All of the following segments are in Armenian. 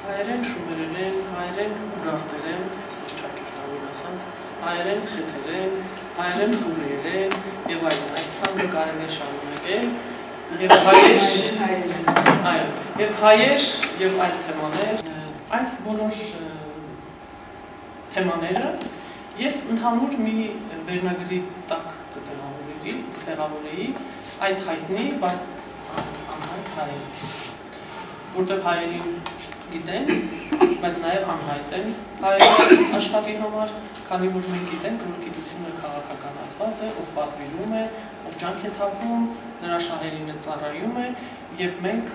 հայերեն շումերեն, հայերեն ուրարտերեն, ճակերտավոր ասած, հայերեն խեթերեն, հայերեն խուրերեն եւ այլն, այս ցանկը կարելի է շարունակել եւ հայեր եւ այլ թեմաներ, այս բոլոր թեմաները ես ընդհանուր մի վերնագրի տակ կտեղավորեի այդ հայտնի, բայց անհայտ հայերի, որտեղ հայերին գիտեն, բայց նաև անհայտ են հայերի աշխատի համար, քանի որ մենք գիտենք, որ գիտությունը քաղաքականացված է, ով պատվիրում է, ով ջանք է թափում, նրա շահերին է ծառայում է, եւ մենք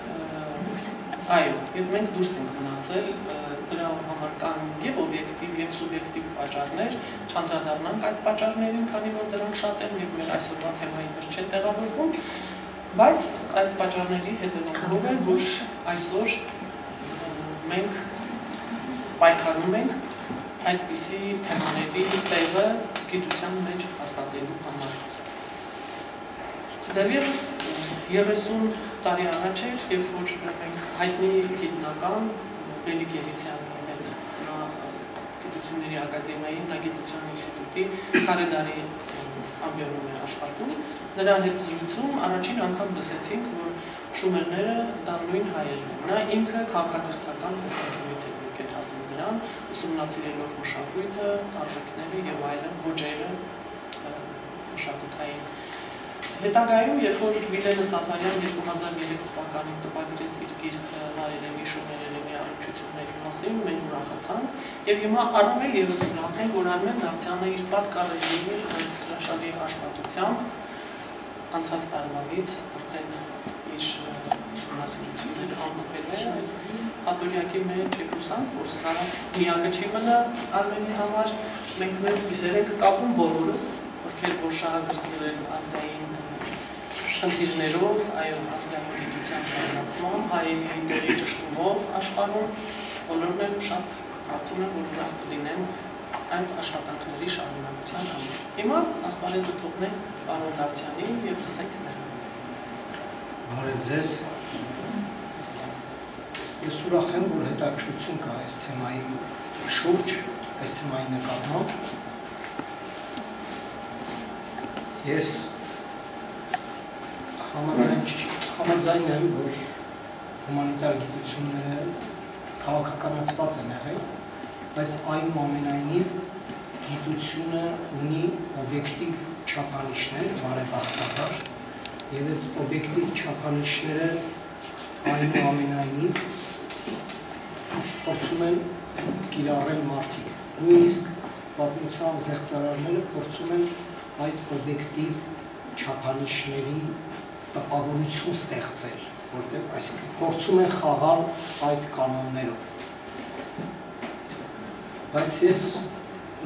դուրս ենք մնացել, դրա համար կան եւ օբյեկտիվ եւ սուբյեկտիվ պատճառներ, չանդրադառնանք այդ պատճառներին, քանի որ դրանք շատ են եւ մեր այսօրվա թեմայի մեջ չեն տեղավորվում, բայց այդ պատճառների հետևանքով է, որ այսօր մենք պայքարում ենք այդպիսի թեմաների տեղը գիտության մեջ հաստատելու համար։ Դեռևս 30 տարի առաջ էր, երբ որ մենք հայտնի գիտնական Բելիկ Երիցյանի հետ, նա գիտությունների ակադեմիայի, հնագիտության ինստիտուտի քարեդարի ամբիոնում է աշխատում, նրա հետ զրույցում առաջին անգամ լսեցինք, որ շումերները դա նույն հայերն են։ Նա ինքը քաղաքակրթական տեսանկյունից է եկել հասել դրան, ուսումնասիրելով մշակույթը, արժեքները եւ այլն ոճերը մշակութային։ Հետագայում, երբ որ Վիլենը Սաֆարյան 2003 թվականին տպագրեց իր գիրքը հայերենի շումերենի առնչությունների մասին, մենք ուրախացանք եւ հիմա առավել եւս ուրախ ենք, որ Արմեն Դավթյանը իր պատկառների այս հրաշալի աշխատությամբ անցած տարվանից արդեն իր ուսումնասիրությունները ամփոփել է այս հատորյակի մեջ եւ հուսանք, որ սա միակը չի մնա Արմենի համար, մենք մեծ հույսեր ենք կապում բոլորս, ովքեր որ շահագրգիռ են ազգային խնդիրներով, այո, ազգային գիտության զարգացման, հայերի դերի ճշտումով աշխարհում, բոլորն էլ շատ կարծում եմ, որ ուրախ կլինեն այդ աշխատանքների շարունակության համար։ Հիմա ասպարեզը թողնենք պարոն Դավթյանին եւ լսենք նրան։ Բարև ձեզ։ Ես ուրախ եմ, որ հետաքրքրություն կա այս թեմայի շուրջ, այս թեմայի նկատմամբ։ Ես համաձայն եմ, որ հումանիտար գիտությունները քաղաքականացված են եղել, բայց այնուամենայնիվ գիտությունը ունի օբյեկտիվ չափանիշներ, բարեբախտաբար, եւ այդ օբյեկտիվ չափանիշները այնուամենայնիվ փորձում են կիրառել մարդիկ, նույնիսկ պատմության զեղծարարները փորձում են այդ օբյեկտիվ չափանիշների տպավորություն ստեղծել, որտեղ այսինքն փորձում են խաղալ այդ կանոններով։ Բայց ես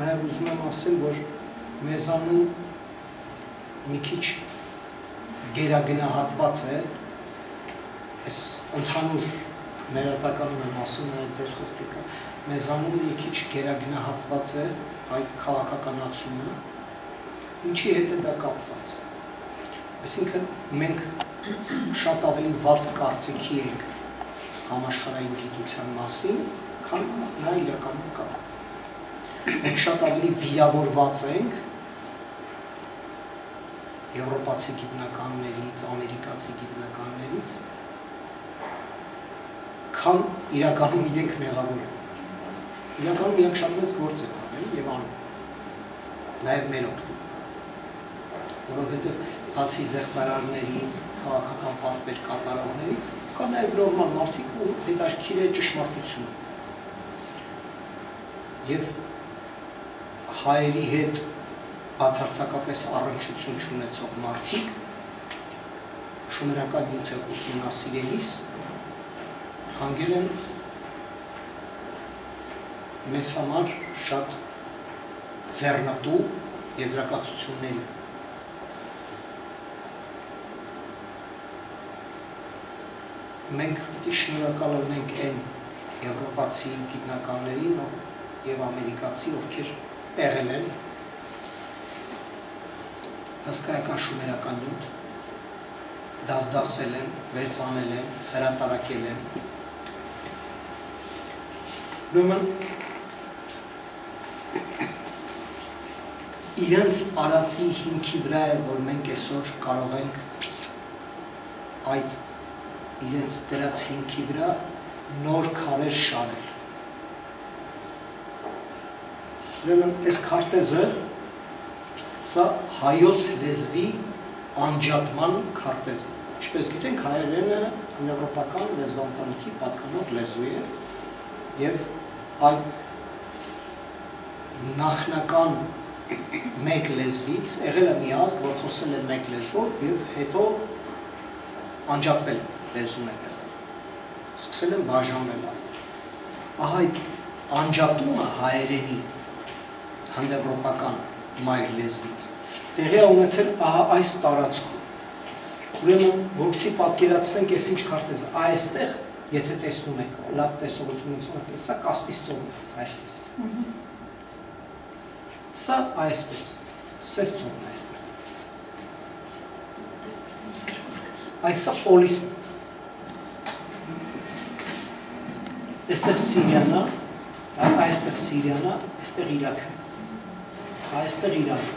նաև ուզում եմ ասել, որ մեզանում մի քիչ գերագնահատված է, այս ընդհանուր ներածականում եմ ասում, նաև ձեր խոսքի կա, մեզանում մի քիչ գերագնահատված է այդ քաղաքականացումը, ինչի հետ է դա կապված։ Այսինքն մենք շատ ավելի վատ կարծիքի ենք համաշխարհային գիտության մասին, քան նա իրականում կա։ Մենք շատ ավելի վիրավորված ենք եվրոպացի գիտնականներից, ամերիկացի գիտնականներից, քան իրականում իրենք մեղավոր են։ Իրականում իրենք շատ մեծ գործ են արել եւ անում, նաեւ մեր օգտին, որովհետեւ բացի զեղծարարներից, քաղաքական պատվեր կատարողներից, կա նաև նորմալ մարդիկ ու հետաքրքիր է ճշմարտությունը։ Եվ հայերի հետ բացարձակապես առնչություն չունեցող մարդիկ շումերական նյութը ուսումնասիրելիս հանգել են մեզ համար շատ ձեռնտու եզրակացությունների։ Մենք պիտի շնորհակալ լինենք այն եվրոպացի գիտնականներին եւ ամերիկացի, ովքեր եղել են հսկայական շումերական նյութ, դասել են, վերցանել են, հրատարակել են Ուրեմն իրենց արածի հիմքի վրա է, որ մենք այսօր կարող ենք այդ իրենց դրած հիմքի վրա նոր քարեր շարել։ Ուրեմն այս քարտեզը սա հայոց լեզվի անջատման քարտեզն է։ Ինչպես գիտենք, հայերենը եվրոպական լեզվաընտանիքի պատկանող լեզու է եւ այդ նախնական մեկ լեզվից եղել է մի ազգ, որ խոսել է մեկ լեզվով եւ հետո անջատվել լեզուները, սկսել են բաժանվել։ Ահա այդ անջատումը հայերենի հնդեվրոպական մայր լեզվից տեղի է ունեցել ահա այս տարածքում։ Ուրեմն, որպեսզի պատկերացնենք այս ինչ քարտեզը, այստեղ, եթե տեսնում եք, լավ տեսողությունություն եք, սա Կասպից ծովն է, այսպես։ Սա այսպես, սև ծովն է այստեղ։ Այսա Պոլիսն է։ Այստեղ Սիրիան է, այստեղ Սիրիան է, այստեղ Իրաքը, այստեղ Իրանը։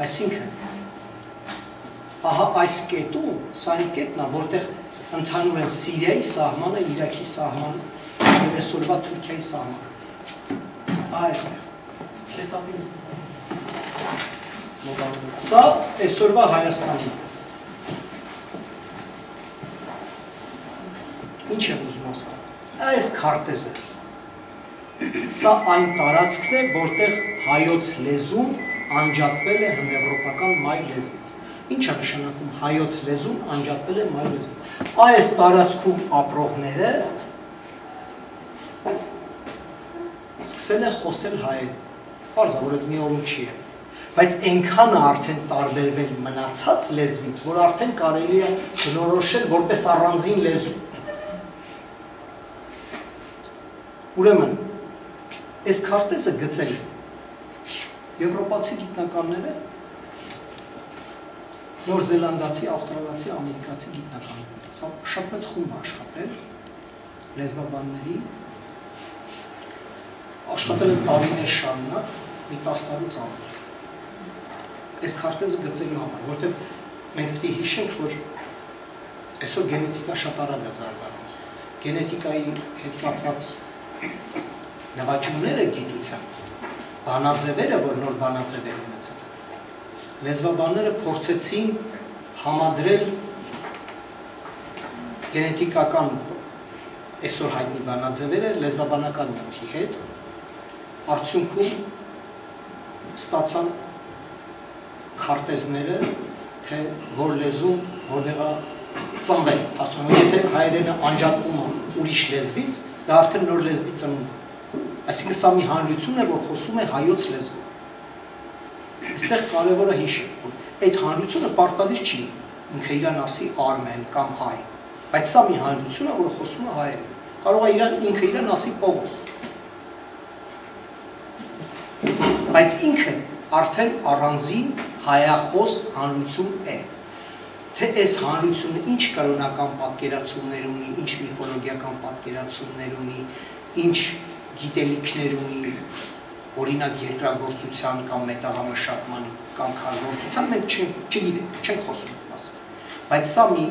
Այսինքն, ահա այս կետում, սա այն կետն է, որտեղ ընդհանուր են Սիրիայի սահմանը, Իրաքի սահմանը եւ այսօրվա Թուրքիայի սահմանը։ Սա այսօրվա Հայաստանն է։ Ինչ եմ ուզում ասել։ Այս քարտեզը։ Սա այն տարածքն է, որտեղ հայոց լեզուն անջատվել է հնդեվրոպական մայր լեզվից։ Ինչ է նշանակում հայոց լեզուն անջատվել է մայր լեզվից։ Այս տարածքում ապրողները սկսել են խոսել հայերեն, պարզ է, որ այդ մի օրում չի է, բայց այնքան է արդեն տարբերվել մնացած լեզվից, որ արդեն կարելի է բնորոշել որպես առանձին լեզու։ Ուրեմն, այս քարտեզը գծել եվրոպացի գիտնականները, Նոր Զելանդացի, ավստրալացի, ամերիկացի գիտնականները, սա շատ մեծ խումբ աշխատել, լեզվաբանների, աշխատել են տարիներ շարունակ, մի 10 տարուց ավել։ Այս քարտեզը գծելու համար, որտեղ մենք պետք է հիշենք, որ այսօր գենետիկա շատ արագ է զարգանում։ Գենետիկայի հետ կապված նվաճումները գիտության, բանաձևերը, որ նոր բանաձևեր ունեցան։ Լեզվաբանները փորձեցին համադրել գենետիկական այսօր հայտնի բանաձևերը լեզվաբանական նյութի հետ, արդյունքում ստացան քարտեզները, թե որ լեզուն որտեղ է ծնվել, ասում եմ, եթե հայերենը անջատվում է ուրիշ լեզվից, դա արդեն նոր լեզվի ծնունդ է։ Այսինքն սա մի հանրություն է, որ խոսում է հայոց լեզվով։ Այստեղ կարևորը հիշել, որ այդ հանրությունը պարտադիր չի, ինքը իրան ասի արմեն կամ հայ, բայց սա մի հանրություն է, որ խոսում է հայերեն։ Կարող է ինքը իրան ասի Պողոս։ Բայց ինքը արդեն առանձին հայախոս հանրություն է։ Թե այս հանրությունը ինչ կրոնական պատկերացումներ ունի, ինչ միֆոլոգիական պատկերացումներ ունի, ինչ գիտելիքներ ունի, օրինակ երկրագործության կամ մետաղամշակման կամ քարոզության մենք չգիտենք, չենք խոսում մասը։ Բայց սա մի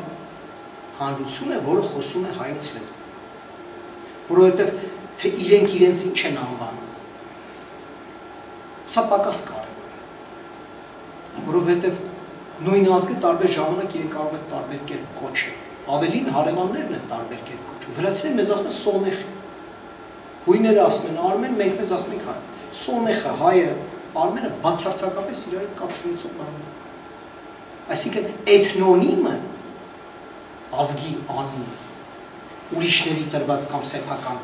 հանրություն է, որը խոսում է հայոց լեզվով։ Որովհետև թե իրենք իրենց ինչ են անվանում, սա պակաս կարևոր է։ Որովհետև նույն ազգը տարբեր ժամանակ իրենք կարող են տարբեր կերպ կոչել։ Ավելին հարևաններն են տարբեր կերպ կոչում։ Վրացիները մեզ ասում են Սոմեխ։ Հույները ասում են Արմեն, մենք մեզ ասում ենք հայ։ Սոմեխը, հայը, Արմենը բացարձակապես իրար հետ կապ չունեցող բան է։ Այսինքն էթնոնիմը ազգի անունը, ուրիշների տրված կամ սեփական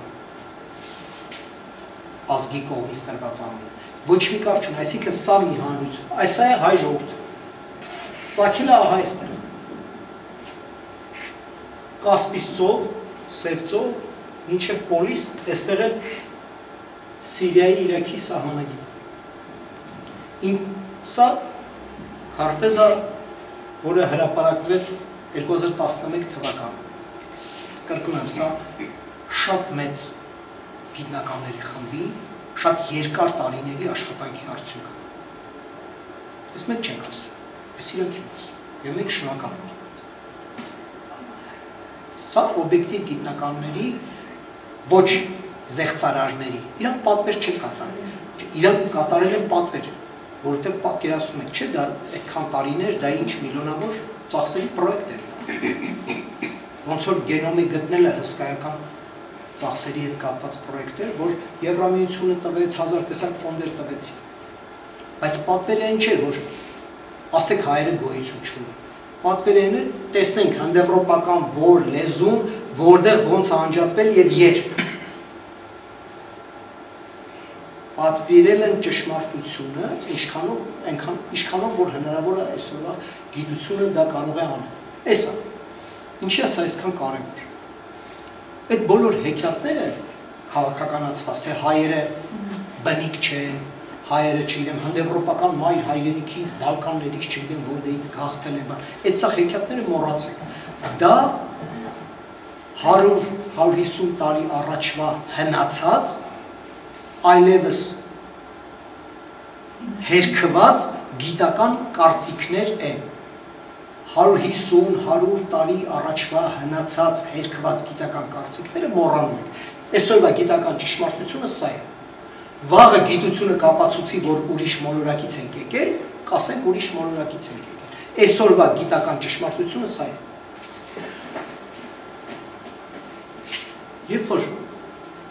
ազգի կողմից տրված անունը, ոչ մի կապ չունի, այսինքն սա մի հանրություն, այսա է հայ ժողովուրդ։ Ծագել է ահա այստեղ։ Կասպից ծով, Սև ծով, մինչև Պոլիս, այստեղ է Սիրիայի Իրաքի սահմանագիծն։ Սա քարտեզը, որը հրապարակվեց 2011 թվականին։ Կրկնում եմ, սա շատ մեծ գիտնականների խմբի, շատ երկար տարիների աշխատանքի արդյունքը։ Ես մենք չենք ասում, ես իրանք եմ ասում, և մենք շնորհակալ ենք իրենց։ Սա օբյեկտիվ գիտնականների, ոչ զեղծարարների, իրանք պատվեր չեն կատարել, իրանք կատարել են պատվեր, որովհետև պատկերացնում եք, չէ, դա այդքան տարիներ, դա ինչ միլիոնավոր ծախսերի պրոյեկտ էր դա։ Ոնց որ գենոմի գտնելը հսկայական ծախսերի հետ կապված պրոյեկտ էր, որ Եվրամիությունը տվեց, 1000 տեսակ ֆոնդեր տվեցին։ Բայց պատվերը այն չէր, որ ասեք հայերը գոյություն չունի։ Պատվերը այն էր, տեսնենք հնդեվրոպական որ լեզուն, որտեղ ոնց է անջատվել եւ երբ։ Պատվիրել են ճշմարտությունը, ինչքանով որ հնարավոր է այսօրվա գիտությունը դա կարող է անել։ Էսա։ Ինչի է սա այսքան կարևոր։ Այդ բոլոր հեքիաթները քաղաքականացված, թե հայերը բնիկ չեն, հայերը, չգիտեմ, հնդեվրոպական մայր հայրենիքից, Բալկաններից, չգիտեմ, որտեղից գաղթել են, այդ սա հեքիաթները մոռացեք։ Դա 100-150 տարի առաջվա հնացած, այլևս հերքված գիտական կարծիքներ են։ 150-100 տարի առաջվա հնացած հերքված գիտական կարծիքները մոռանում են։ Այսօրվա գիտական ճշմարտությունը սա է։ Վաղը գիտությունը կապացուցի, որ ուրիշ մոլորակից ենք եկել, կասենք ուրիշ մոլորակից ենք եկել։ Այսօրվա գիտական ճշմարտությունը սա է։ Երբ որ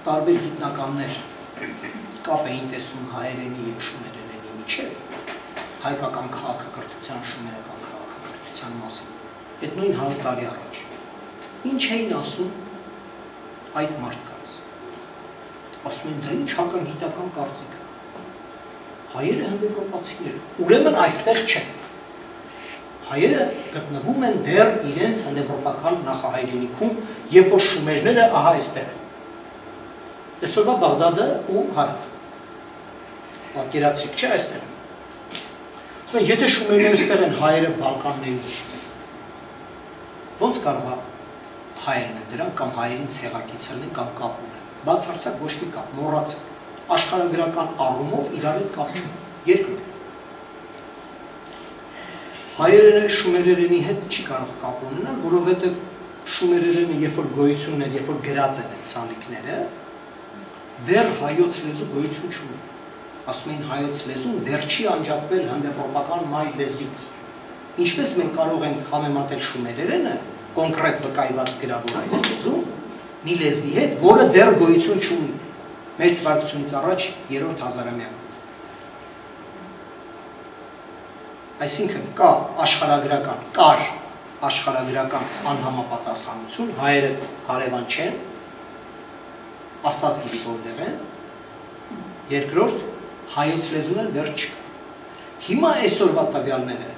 տարբեր գիտնականներ կապ էին տեսնում հայերենի և շումերենի միջև, հայկական քաղաքակրթության, շումերական քաղաքակրթության մասին, այդ նույն 100 տարի առաջ, ինչ էին ասում այդ մարդկանց, ասում են դա ինչ հակագիտական կարծիք է, հայերը հնդեվրոպացիներ, ուրեմն այստեղ չեն, հայերը գտնվում են դեռ իրենց հնդեվրոպական նախահայրենիքում, երբ որ շումերները ահա այստեղ են, այսօրվա Բաղդադը ու հարավ, պատկերացրիք չէ այստեղ են, եթե շումերները այստեղ են հայերը Բալկաններում, ոնց կարող է հայերն են դրան կամ հայերին ցեղակիցն են կամ կապ ունեն, բացարձակ ոչ մի կապ, մոռացեք, աշխարհագրական առումով իրար հետ կապ չունեն, երկրորդ։ Հայերենը շումերերենի հետ չի կարող կապ ունենալ, որովհետև շումերերենը երբ որ գոյություն էր, երբ որ գրած են այդ սալիկները, դեռ հայոց լեզու գոյություն չունի։ Ասում էին հայոց լեզուն դեռ չի անջատվել հնդեվրոպական մայր լեզվից։ Ինչպես մենք կարող ենք համեմատել շումերերենը, կոնկրետ վկայված գրավոր այս լեզուն, մի լեզվի հետ, որը դեռ գոյություն չունի։ Մեր թվարկությունից առաջ 3-րդ հազարամյակում։ Այսինքն կա աշխարհագրական անհամապատասխանություն, հայերը հարևան չեն, Աստված գիտի որտեղ են, երկրորդ հայոց լեզուն էլ դեռ չկա։ Հիմա այսօրվա տվյալները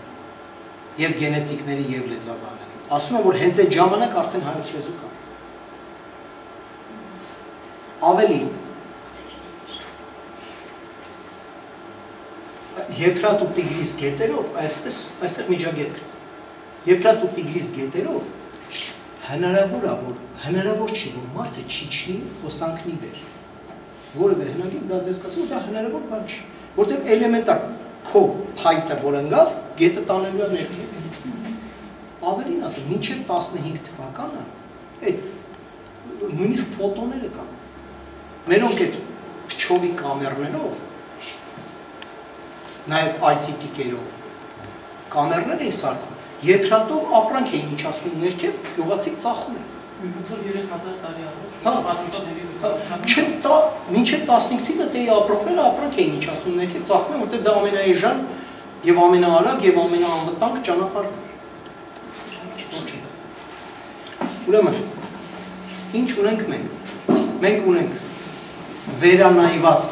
եւ գենետիկների եւ լեզվաբանների ասում են, որ հենց այդ ժամանակ արդեն հայոց լեզու կա։ Ավելի Եփրատ ու Տիգրիս գետերով, այսպես այստեղ միջագետ կա։ Եփրատ ու Տիգրիս գետերով հնարավոր չի, որ մարդը չիջնի հոսանքնի վեր, որևէ հնագին դա ձեզ կասում, դա հնարավոր բան չի, որտեղ էլեմենտար քո փայտը, որ ընկավ, գետը տանելու է ներքև։ Ավելին ասեմ, մինչև 15 թվականը այդ նույնիսկ ֆոտոները կան։ Մերոնք այդ փչովի կամերներով, նաև այցիտիկերով կամերներ էին սարքում, Եփրատով ապրանք էին իջացնում ներքև, գյուղացիք ծախում են։ Ոնց որ 3000 տարի առաջ մինչև 15 թիվը դեի ապրանքները ապրանք էին իջացնում ներքև, ծախում են, որտեղ դա ամենաէժան եւ ամենաարագ եւ ամենաանվտանգ ճանապարհն էր։ Ուրեմն, ինչ ունենք մենք։ Մենք ունենք վերանայված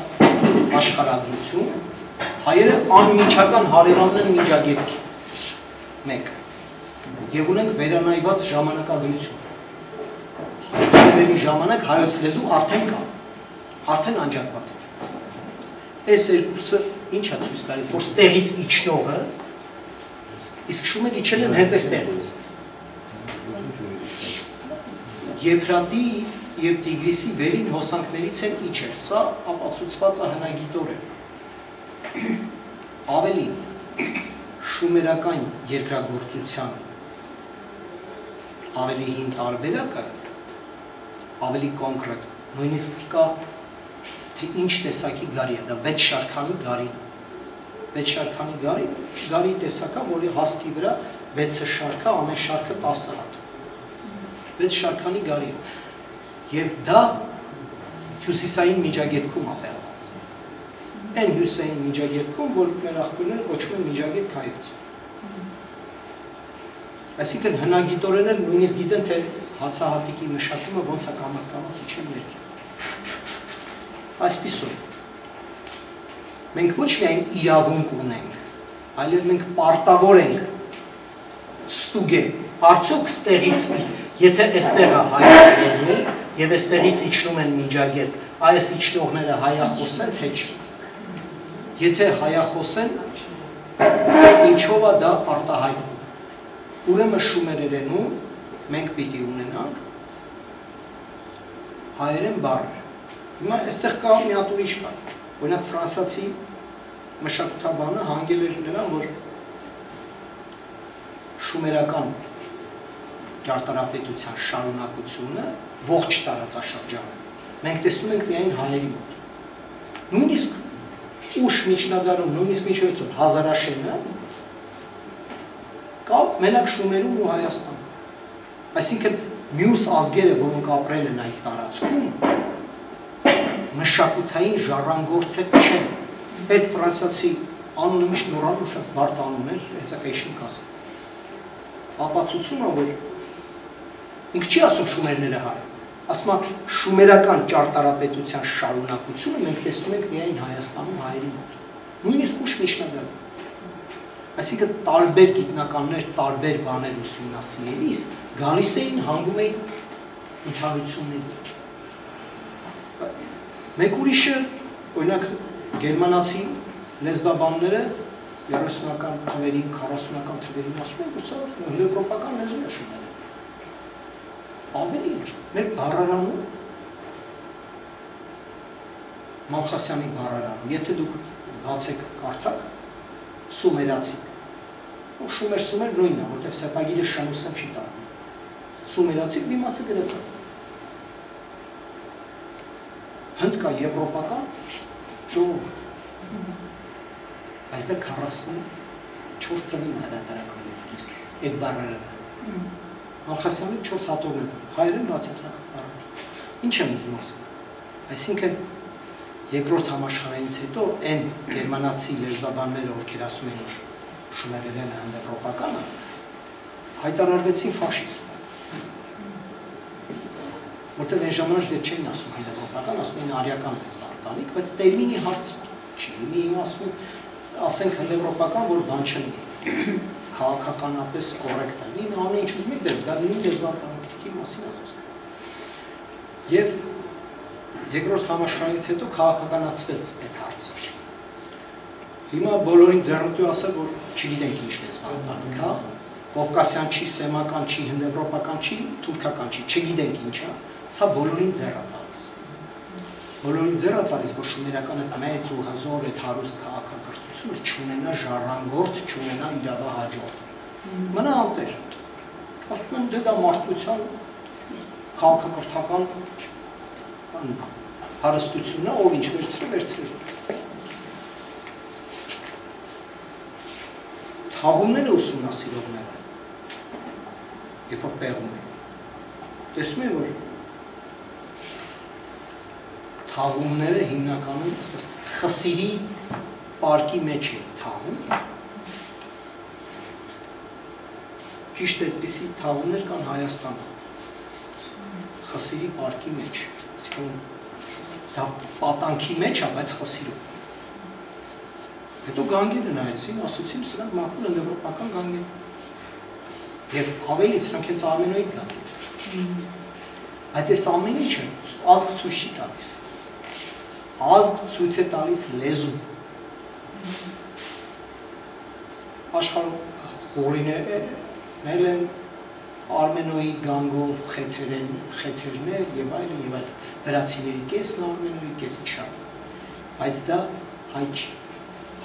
աշխարհագրություն, հայերը անմիջական հարևանն են միջագետքի։ Մեկ, և ունենք վերանայված ժամանակագրություն, մերի ժամանակ հայոց լեզու արդեն կա, արդեն անջատված է, այս երկուսը ինչ է ցույց տալիս, որ ստեղից իջնողը, իսկ շումեր իջել են հենց այս տեղից, Եփրատի եւ Տիգրիսի վերին հոսանքներից են իջեր։ Սա ապացուցված է հնագիտորեն։ Ավելի շումերական երկրագործության ավելի հին տարբերակը, ավելի կոնկրետ, նույնիսկ կա թե ինչ տեսակի գարի է, դա 6 շարքանի գարին։ 6 շարքանի գարի տեսակա, որի հասկի վրա 6 շարքա, ամեն շարքը 10 հատ։ 6 շարքանի գարի է։ Եվ դա հյուսիսային միջագետքում ապեղված։ Այն հյուսիսային միջագետքում, որ մեր աղբյուրները կոչվում են միջագետ կայոց։ Այսինքն հնագիտորեն էլ նույնիսկ գիտեն, թե հացահատիկի մշակումը ոնց է կամաց-կամաց իջել ներքև։ Այսպիսով, մենք ոչ միայն իրավունք ունենք, այլև մենք պարտավոր ենք ստուգել, արդյոք ստեղից, եթե այստեղ է հայոց լեզու եւ այստեղից իջնում են միջագետ, այս իջնողները հայախոս են, թե չէ։ Եթե հայախոս են, ինչով է դա արտահայտվում։ Ուրեմն շումերերենում մենք պիտի ունենանք հայերեն բառեր։ Հիմա այստեղ կա մի հատ ուրիշ բան։ Օրինակ ֆրանսիացի մշակութաբանը հանգել էր նրան, որ շումերական ճարտարապետության շարունակությունը ողջ տարածաշրջանը մենք տեսնում ենք միայն հայերի մոտ։ Նույնիսկ ուշ միջնադարում, նույնիսկ մինչև հազարաշենը կա մենակ Շումերում ու Հայաստանում։ Այսինքն մյուս ազգերը, որոնք ապրել են այդ տարածքում, մշակութային ժառանգորդը չեն։ Այդ ֆրանսիացի անունը միշտ նորանում շատ բարդ անուն էր, հեսա կայշին կասեմ։ Ապացուցում է, որ ինք չի ասում շումերները հայ, ասում է շումերական ճարտարապետության շարունակությունը մենք տեսնում ենք միայն Հայաստանում հայերի մոտ։ Նույնիսկ ուշ միջնադարում։ Այսինքն տարբեր գիտնականներ, տարբեր բաներ ուսումնասիրելիս գալիս էին հանգում էին ընդհանրությունների։ Մեկ ուրիշը, օրինակ գերմանացի լեզվաբանները 30-ական թվերին, 40-ական թվերին ասում են, որ սա եվրոպական լեզու է շուտով։ Ավելի մեր բառարանում Մալխասյանի բառարանում, եթե դուք բացեք կարդաք, սումերացի։ Շումեր նույնն է, որտեղ սեպագիրը շանուսը չի տալու։ Սումերացի դիմացը գրած է։ Հնդ կա եվրոպական ժողովուրդ։ Բայց դա 44 թվին հրատարակվել է գիրք, այդ բառարանը։ Մալխասյանի 4 հատորներ, հայերեն բացատրական բառեր։ Ինչ եմ ուզում ասել։ Այսինքն երկրորդ համաշխարհայինից հետո այն գերմանացի լեզվաբանները, ովքեր ասում են, որ շումերերենը հնդեվրոպական է, հայտարարվեցին ֆաշիստ։ Որտեղ այն ժամանակ դե չէին ասում հնդեվրոպական, ասում են արիական լեզվաընտանիք, բայց տերմինի հարց չի։ Մի ասում ասենք հնդեվրոպական, որ բան չլինի, քաղաքականապես կոռեկտ է։ Մի ամեն ինչ ուզում եք դեր, դա նույն լեզվաընտանիքի մասին է խոսքը։ Եվ երկրորդ համաշխարհայինից հետո քաղաքականացվեց այդ հարցը։ Հիմա բոլորին ձեռնտու ասել, որ չգիտենք ինչ լեզվաընտանիք է, կովկասյան չի, սեմական չի, հնդեվրոպական չի, թուրքական չի, չգիտենք ինչ է, սա բոլորին ձեռ է տալիս։ Բոլորին ձեռ է տալիս, որ շումերականը մեծ ու հզոր այդ հարուստ քաղաքակրթությունը չունենա ժառանգորդ, չունենա իրավահաջորդ։ Մնա անտեր։ Ասում են դե դա մարդկության քաղաքակրթական հարստությունը, ով ինչ վերցրել։ Թաղումները ուսումնասիրողները, երբ որ պեղում են, տեսնում են, որ թաղումները հիմնականում խսիրի պարկի մեջ են թաղում, ճիշտ այդպիսի թաղումներ կան Հայաստանում, խսիրի պարկի մեջ, դա պատանքի մեջ է, բայց խսիրում։ Հետո գանգերը նայեցին, ասացին, սրանք մաքուր են եվրոպական գանգեր։ Եվ ավելի սրանք հենց արմենոիդ գանգեր։ Բայց այս ամեն ինչը ազգ ցույց չի տալիս։ Ազգ ցույց է տալիս լեզու։ Աշխարհում խորիներն են Արմենոյի գանգով խեթերներ եւ այլն եւ այլն։ Վրացիների կեսն արմենոյի կեսը շատ։ Բայց դա հայ չի։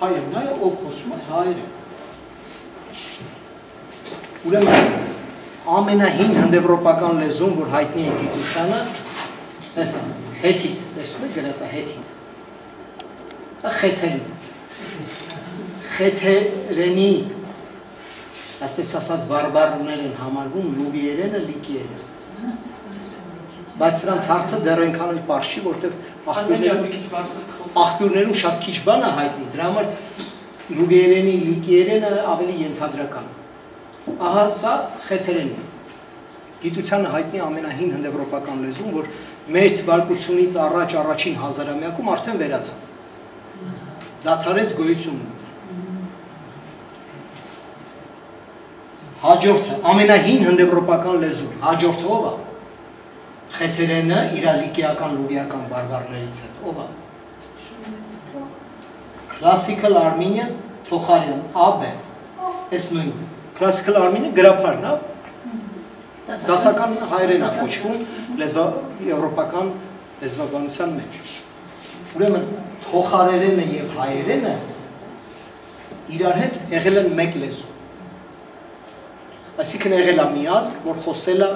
Հայը նա է, ով խոսում է հայերեն։ Ուրեմն ամենահին հնդեվրոպական լեզուն, որ հայտնի է գիտությանը, տեսա, հեթիտ, տեսնում եք գրած է հեթիտ։ Դա խեթերին։ Խեթերենի, այսպես ասած բարբարներ են համարվում լուվիերենը, լիկիերենը։ Բայց սրանց հարցը դեռ այնքան էլ պարզ չի, որտեղ աղբյուրներում շատ քիչ բան է հայտնի, դրա համար լուվիերենի, լիկիերենը ավելի ենթադրական է։ Ահա սա խեթերենի։ Գիտությանը հայտնի ամենահին հնդեվրոպական լեզուն, որ մեր թվարկությունից առաջ առաջին հազարամյակում արդեն վերացավ։ Դադարեց գոյությունը։ Հաջորդը, ամենահին հնդեվրոպական լեզուն, հաջորդը ով է։ Խեթերենը իր լիկիական լուվիական բարբարներից է, ով է։ Classical Armenian Թոխարյան, AB, այս նույնը։ Classical Armenian գրաբարն է, դասական հայերեն է կոչվում եվրոպական լեզվաբանության մեջ։ Ուրեմն թոխարերենը եւ հայերենը իրար հետ եղել են մեկ լեզու։ Այսինքն եղել է մի ազգ, որ խոսել է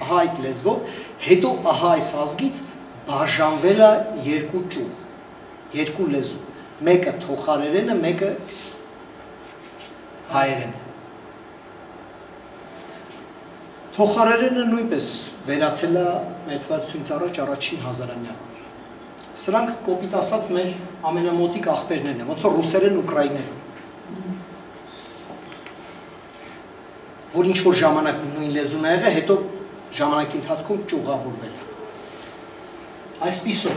ահա այդ լեզվով, հետո ահա այս ազգից բաժանվել է երկու ճյուղ, երկու լեզու, մեկը թոխարերենը, մեկը հայերենը։ Թոխարերենը նույնպես վերացել է մեր թվարկությունից առաջ առաջին հազարամյակում։ Սրանք կոպիտ ասած մեր ամենամոտիկ աղբերներն են, ոնց որ ռուսերեն, ուկրաիներեն։ Որ ինչ-որ ժամանակ նույն լեզուն է եղել, հետո ժամանակի ընթացքում ճյուղավորվել։ Այսպիսով,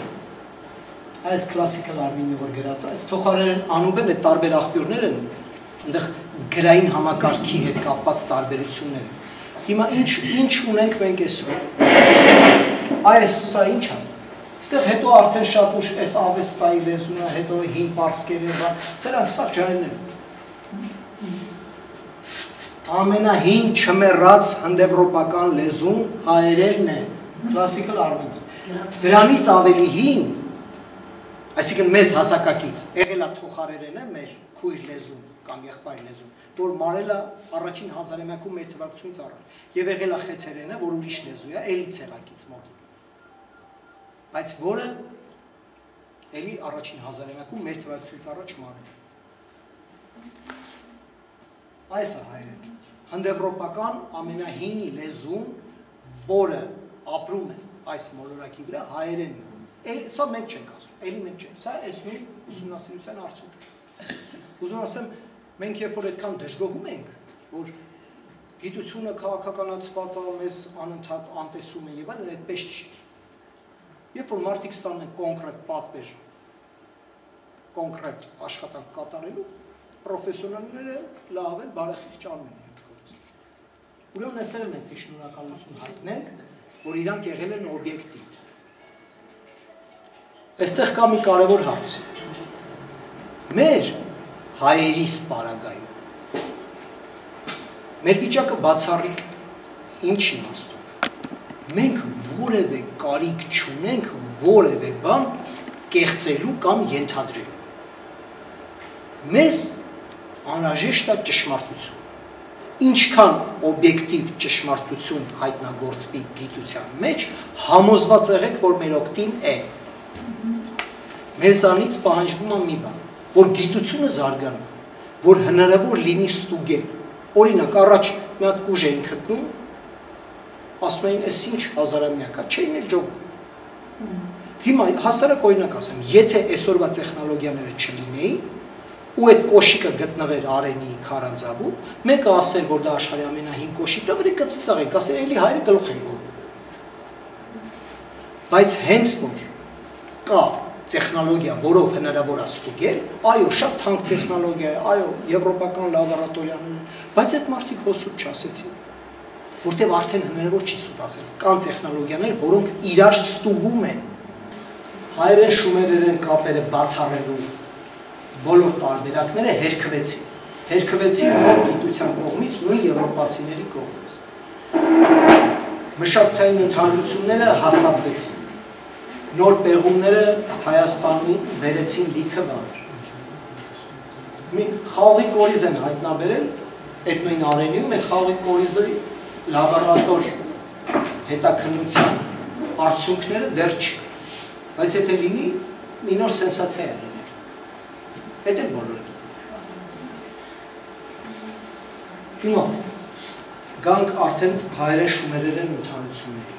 այս classical Armenia, որ գրած է, այս թոխարերեն անուբեն այդ տարբեր աղբյուրներ են, այնտեղ գրային համակարգի հետ կապված տարբերություններ են։ Հիմա ինչ ունենք մենք այսօր։ Այս սա ինչ է։ Այստեղ հետո արդեն շատ ուշ այս ավեստայի լեզուն է, հետո հին պարսկերենը, սրանք սա ջայլներ են։ Ամենահին չմեռած հնդեվրոպական լեզուն հայերենն է, classical Armenian։ Դրանից ավելի հին, այսինքն մեզ հասակակից, եղել է թոխարերենը մեր քույր լեզուն կամ եղբայր լեզուն, որ մարել է առաջին հազարամյակում մեր թվարկությունից առաջ, եւ եղել է խեթերենը, որ ուրիշ լեզու է, էլի ցեղակից մոտ։ Բայց որը էլի առաջին հազարամյակում մեր թվարկությունից առաջ մարել։ Այս է հայերենը։ Հնդեվրոպական ամենահին լեզուն, որը ապրում է այս մոլորակի վրա, հայերենն է։ Սա մենք չենք ասում, էլի մենք չենք, սա այս նույն ուսումնասիրության արդյունք է։ Ուզում ասեմ, մենք երբ որ այդքան դժգոհում ենք, որ գիտությունը քաղաքականացված է, մեզ անընդհատ անտեսում է եւ այլն, այդպես չի։ Երբ որ մարդիկ ստանում են կոնկրետ պատվեր, կոնկրետ աշխատանք կատարելու, պրոֆեսիոնալները լավ են, բարեխիղճ անում են այդ գործը։ Ուրեմն այստեղ մենք շնորհակալություն հայտնենք, որ իրանք եղել են օբյեկտիվ։ Այստեղ կա մի կարևոր հարց։ Մեր հայերիս պարագայում մեր վիճակը բացառիկ ինչ իմաստով։ Մենք որևէ կարիք չունենք որևէ բան կեղծելու կամ ենթադրելու։ Մեզ անհրաժեշտ է ճշմարտություն։ Ինչքան օբյեկտիվ ճշմարտություն հայտնագործվի գիտության մեջ, համոզված եղեք, որ մեր օգտին է։ Մեզանից պահանջվում է մի բան, որ գիտությունը զարգանա, որ հնարավոր լինի ստուգել։ Օրինակ, առաջ մի հատ կուժ էին գտնում, ասում էին, «Էս ինչ հազարամյակ է», չէին էլ ջոկում։ Հիմա հասարակ օրինակ ասեմ, եթե այսօրվա տեխնոլոգիաները չլինեին, ու այդ կոշիկը գտնվեր Արենի քարանձավում, մեկը ասեր, որ դա աշխարհի ամենահին կոշիկն է, վրի կծծաղենք, ասեր, էլի հայերը գլուխ են գովում։ Բայց հենց որ կա տեխնոլոգիա, որով հնարավոր է ստուգել, այո, շատ թանկ տեխնոլոգիա է, այո, եվրոպական լաբորատորիաներ են, բայց այդ մարդիկ հոսուտ չասեցին, որտեղ արդեն հնարավոր չի սուտ ասել, կան տեխնոլոգիաներ, որոնք իրար ստուգում են, հայերեն շումերերեն կապերը բացառելու բոլոր տարբերակները հերքվեցին նոր գիտության կողմից, նույն եվրոպացիների կողմից։ Մշակութային ընդհանրությունները հաստատվեցին։ Նոր պեղումները Հայաստանի բերեցին լիքը բաներ։ Մի խաղողի կորիզ են հայտնաբերել էթնոյին արենիում, այդ խաղողի կորիզի լաբորատոր հետաքննության արդյունքները դեռ չկա։ Բայց եթե լինի, մի նոր սենսացիա է լինի։ Այդ էլ բոլորը գիտեն։ Հիմա գանք արդեն հայերեն շումերերեն ընդհանրությունների։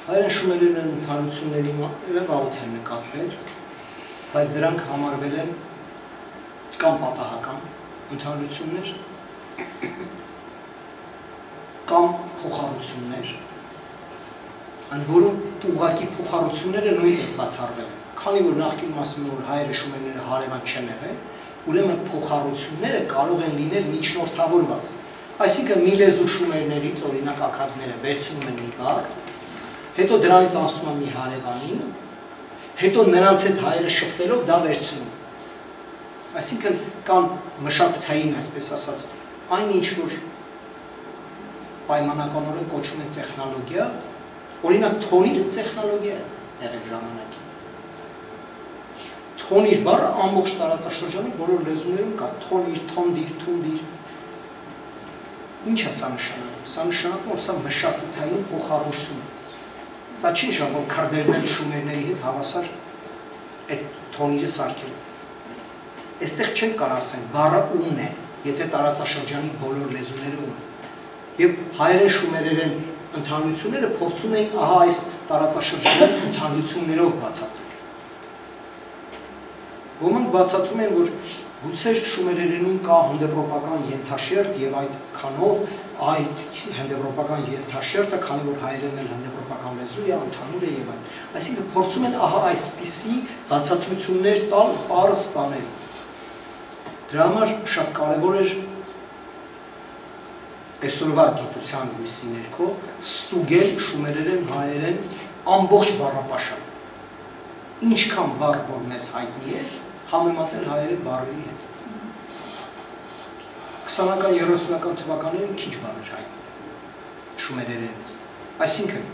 Հայերեն շումերերեն ընդհանրությունների վաղուց են նկատվել, բայց դրանք համարվել են կամ պատահական ընդհանրություններ, կամ փոխառություններ, ընդ որում ուղղակի փոխառությունները նույնպես բացառվել են, քանի որ նախկինում ասում են, որ հայերը շումերները հարևան չեն եղել, ուրեմն փոխառությունները կարող են լինել միջնորդավորված, այսինքն մի լեզու շումերներից, օրինակ աքադները վերցնում են մի բառ, հետո դրանից անցնում են մի հարևանին, հետո նրանց հետ հայերը շփվելով դա վերցնում։ Այսինքն կան մշակութային, այսպես ասած, այն ինչ որ պայմանականորեն կոչվում է տեխնոլոգիա, օրինակ թոնիրը տեխնոլոգիա է եղել ժամանակին։ Թոնիր բառը ամբողջ տարածաշրջանի բոլոր լեզուներում կա, թոնիր, թոնդիր, թունդիր։ Ինչ է սա նշանակում։ Սա նշանակում, որ սա մշակութային փոխառություն է։ Դա չի նշանակում քրդերների շումերների հետ հավասար այդ թոնիրը սարքել։ Այստեղ չենք կարող ասենք բառը ումն է, եթե տարածաշրջանի բոլոր լեզուները ում են։ Եվ հայերեն շումերերեն ընդհանրությունները փորձում էին ահա այս տարածաշրջանի ընդհանրություններով բացատրել։ Ոմանք բացատրում են, որ գուցե շումերերենում կա հնդեվրոպական ենթաշերտ եւ այդ քանով այդ հնդեվրոպական ենթաշերտը, քանի որ հայերենն էլ հնդեվրոպական լեզու է, ընդհանուր է եւ այլն։ Այսինքն փորձում են ահա այսպիսի բացատրություններ տալ պարզ բաներով։ Դրա համար շատ կարևոր էր այսօրվա գիտության լույսի ներքո ստուգել շումերերեն հայերեն ամբողջ բառապաշարը։ Ինչքան բառ որ մեզ հայտնի է, համեմատել հայերեն բառերի հետ։ 20-ական, 30-ական թվականներին քիչ բառեր հայտնի շումերերենից։ Այսինքն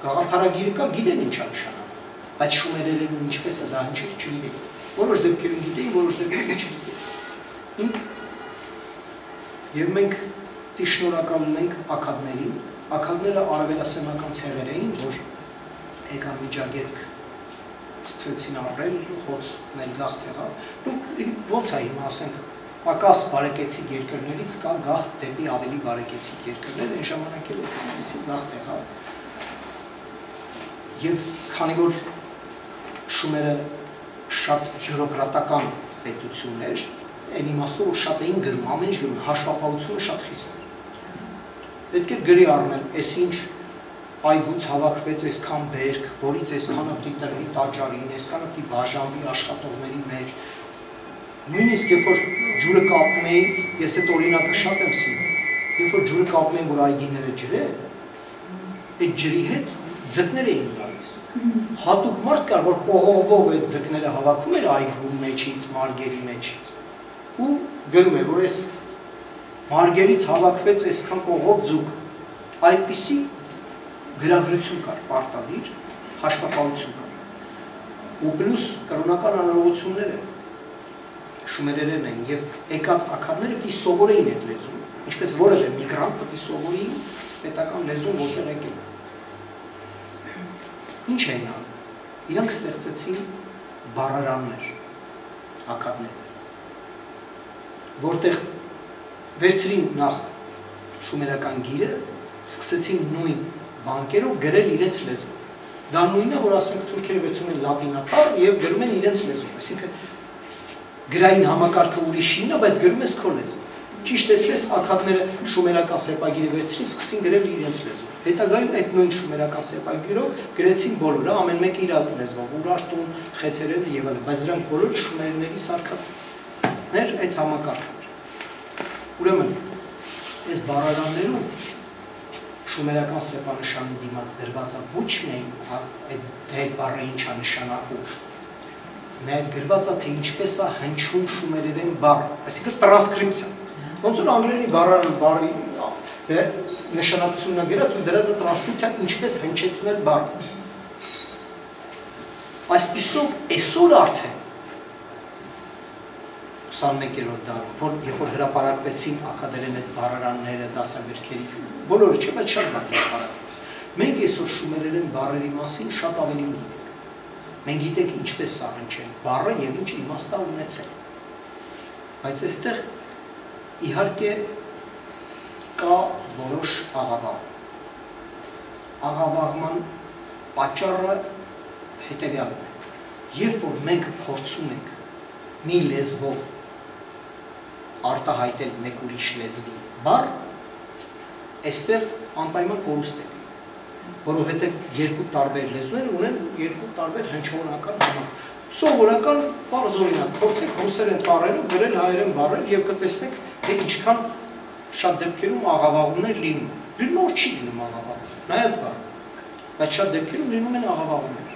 գաղափարագիրը կա, գիտեն ինչ է նշանակում, բայց շումերերենում ինչպես է դա հնչել չգիտեն։ Որոշ դեպքերում գիտեին, որոշ դեպքերում չգիտեին։ Եվ մենք շնորհակալ ունենք աքադներին։ Աքադները արևելասենական ցեղեր էին, որ եկան Միջագետք, սկսեցին ապրել, խոց ներգաղթ եղավ։ Ոնց է հիմա ասենք, պակաս բարեկեցիկ երկրներից կա գաղթ դեպի ավելի բարեկեցիկ երկրներ, այն ժամանակ էլ այդպիսի գաղթ եղավ։ Եվ քանի որ շումերը շատ բյուրոկրատական պետություն էր, այն իմաստով որ շատ էին գրում, ամեն ինչ գրում, հաշվապահությունը շատ խիստ էր։ Պետք է գրի առնել, այս ինչ այգուց հավաքվեց այսքան բերք, որից այսքանը պիտի տրվի տաճարին, այսքանը պիտի բաժանվի աշխատողների մեջ։ Նույնիսկ երբ որ ջուրը կապում էին, ես այդ օրինակը շատ եմ սիրում, երբ որ ջուրը կապում էին, որ այգիները ջրե, այդ ջրի հետ ձկներ էին գալիս։ Հատուկ մարդ կար, որ կողովով այդ ձկները հավաքում էր այգու մեջից, մարգերի մեջից։ Ու գրում էր, որ այս մարգերից հավաքվեց այսքան կողով ձուկ։ Այդպիսի գրագրություն կար, պարտադիր, հաշվապահություն կար։ Ու պլյուս կրոնական անհրաժեշտությունները շումերերեն էին եւ եկած աքադները պիտի սովորեին այդ լեզուն, ինչպես որևէ միգրանտ պիտի սովորի պետական լեզուն, որտեղ եկել։ Ինչ էին անում։ Իրանք ստեղծեցին բառարաններ, աքադներ, որտեղ վերցրին նախ շումերական գիրը, սկսեցին նույն վանկերով գրել իրենց լեզվով։ Դա նույնն է, որ ասենք թուրքերը վերցնում են լատինատար եւ գրում են իրենց լեզվով, այսինքն գրային համակարգը ուրիշինն է, բայց գրում ես քո լեզվով։ Ճիշտ այդպես աքադները շումերական սեպագիրը վերցրին, սկսին գրել իրենց լեզվով։ Հետագայում այդ նույն շումերական սեպագիրով գրեցին բոլորը, ամեն մեկը իր լեզվով, ուրարտուն, խեթերենը եւ այլն, բայց դրանք բոլորը շումերների սարքածներ այդ համակարգն էր։ Ուրեմն այս բառարաններում շումերական սեպանշանի դիմաց դրված է ոչ միայն այդ բառը ինչ է նշանակում, նաև գրված է թե ինչպես է հնչում շումերերեն բառը, այսինքն տրանսկրիպցիա։ Ոնց որ անգլերենի բառի նշանակությունն գրած ու դրած է տրանսկրիպցիան ինչպես հնչեցնել բառը։ Այսպիսով այսօր արդեն 21-րդ դարում, որ երբ որ հրապարակվեցին ակադերեն այդ բառարանները, դասագրքերի, բոլորը չէ, բայց շատ բառ հրապարակվեց։ Մենք այսօր շումերերեն բառերի մասին շատ ավելի գիտենք։ Մենք գիտենք ինչպես է հնչել բառը եւ ինչ իմաստ է ունեցել։ Բայց այստեղ իհարկե կա որոշ աղավաղ։ Աղավաղման պատճառը հետևյալն է։ Երբ որ մենք փորձում ենք մի լեզվով արտահայտել մեկ ուրիշ լեզվի բառ, այստեղ անպայման կորուստ է, որովհետև երկու տարբեր լեզուներ ունեն երկու տարբեր հնչողական համակ։ Սովորական պարզ օրինակ, փորձեք ռուսերեն տառերով գրել հայերեն բառեր եւ կտեսնեք, թե ինչքան շատ դեպքերում աղավաղումներ լինում։ Լինում որ չի լինում աղավաղում, նայած բառ, բայց շատ դեպքերում լինում են աղավաղումներ,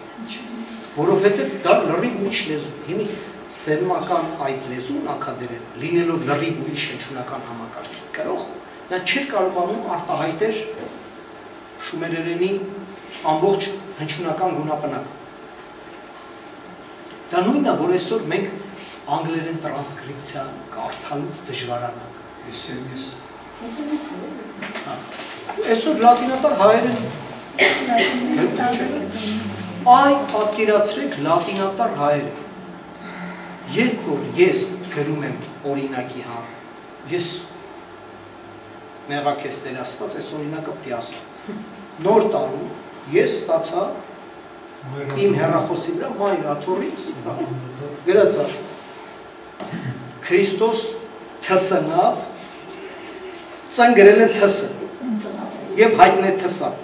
որովհետև դա լրիվ ուրիշ լեզու։ Հիմա սերմական այդ լեզուն ակադերեն, լինելով լրիվ ուրիշ հնչյունական համակարգի կրող, նա չէր կարողանում արտահայտել շումերերենի ամբողջ հնչյունական գունապնակը։ Դա նույնն է, որ այսօր մենք անգլերեն տրանսկրիպցիա կարդալուց դժվարանանք։ Այսօր լատինատար հայերեն այ պատկերացրեք լատինատար հայերեն։ Երբ որ ես գրում եմ օրինակի համար, ես մեղակ ես Տեր Աստված, այս օրինակը պիտի ասեմ։ Նոր տարում ես ստացա իմ հեռախոսի վրա մայր աթոռից գրած է Քրիստոս թսնավ, ծնգրել եմ թսը եւ հայտնե թսավ։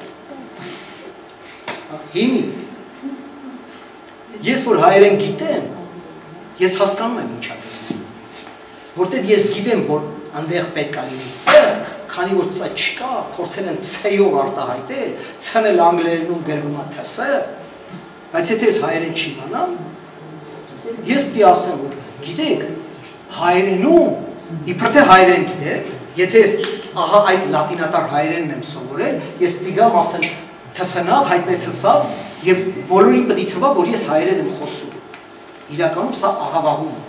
Հիմի ես որ հայերեն գիտեմ, ես հասկանում եմ ինչ է, որտեղ ես գիտեմ, որ այնտեղ պետք է լինի ց, քանի որ ց չկա, փորձել են ց-ով արտահայտել, ց-ն էլ անգլերենում գրվում է թս, բայց եթե ես հայերեն չիմանամ, ես պիտի ասեմ, որ գիտեք, հայերենում, իբր թե հայերեն գիտեք, եթե ես ահա այդ լատինատար հայերենն եմ սովորել, ես պիտի գամ ասեմ թսնավ, հայտնե թսավ, եւ բոլորին պետք է թվա, որ ես հայերեն եմ խոսում։ Իրականում սա աղավաղում է։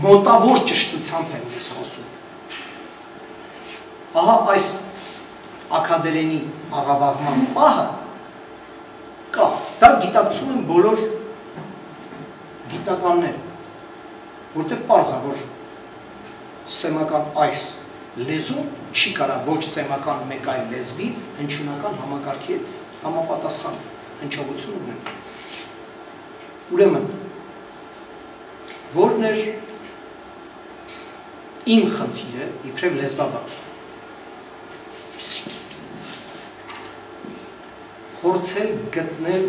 Մոտավոր ճշտությամբ եմ ես խոսում։ Ահա այս ակադերենի աղավաղման պահը կա, դա գիտակցում են բոլոր գիտնականները, որտեղ պարզ է, որ սեմական այս լեզուն չի կարա ոչ սեմական մեկ այլ լեզվի հնչյունական համակարգի հետ համապատասխան հնչողություն ունեն։ Ուրեմն, որն էր իմ խնդիրը, իբրև լեզվաբան, փորձել գտնել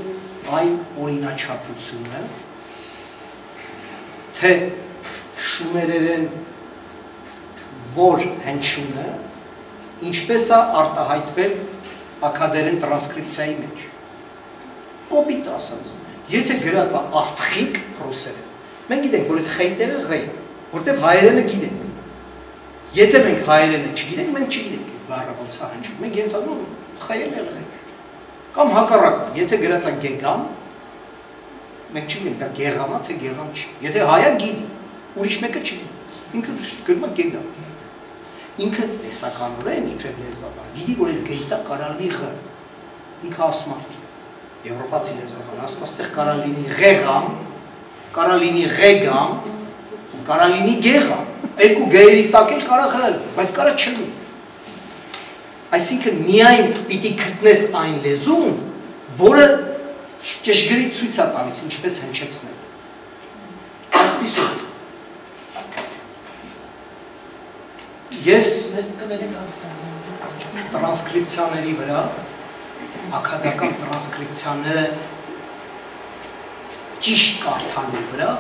այն օրինաչափությունը, թե շումերերեն որ հնչյունը ինչպես է արտահայտվել ակադերեն տրանսկրիպցիայի մեջ։ Կոպիտ ասած, եթե գրած է աստղիկ ռուսերեն, մենք գիտենք, որ այդ խեյտերը ղեյ, որտև հայերենը գիտենք։ Եթե մենք հայերենը չգիտենք, մենք չգիտենք այդ բառը ոնց է հնչում, մենք ենթադրում ենք խեյը ղեյ։ Կամ հակառակը, եթե գրած է գեգամ, մենք չգիտենք դա գեղամ է, թե գեղամ չի։ Եթե հայը գիտի, ուրիշ մեկը չգիտի, ինքը գրում է գեգամ։ Ինքը տեսականորեն իբրև լեզվաբան, գիտի, որ այդ գեյտա կարա լինի ղ, ինքը ասում է, եվրոպացի լեզվաբան, ասում է, ստեղ կարա լինի ղեղամ, կարա լինի ղեգամ, կարա լինի գեղամ, երկու գեյերի տակ էլ կարա ղել, բայց կարա չլինի։ Այսինքն միայն պիտի գտնես այն լեզուն, որը ճշգրիտ ցույց է տալիս ինչպես հնչեցնել։ Այսպիսով ես տրանսկրիպցիաների վրա, ակադական տրանսկրիպցիաները ճիշտ կարդալու վրա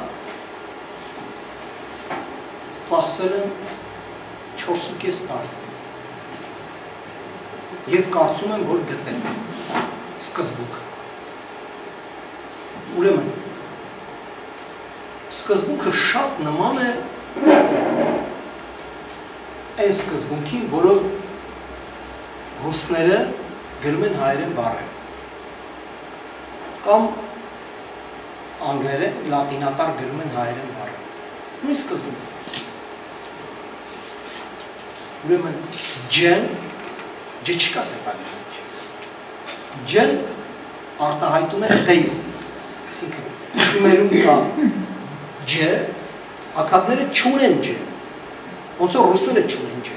ծախսել եմ 4.5 տարի և կարծում եմ, որ գտել եմ սկզբուկ։ Ուրեմն, սկզբուկը շատ նման է այն սկզբունքին, որով ռուսները գրում են հայերեն բառերը։ Կամ անգլերեն, լատինատար գրում են հայերեն բառերը։ Նույն սկզբունքին։ Ուրեմն ջն, ջ չկա սեպարացիա։ Ջն արտահայտում է դ-ով, այսինքն շումերում կա ջ, ակադները չունեն ջ, ոնց որ ռուսները չունեն ջ,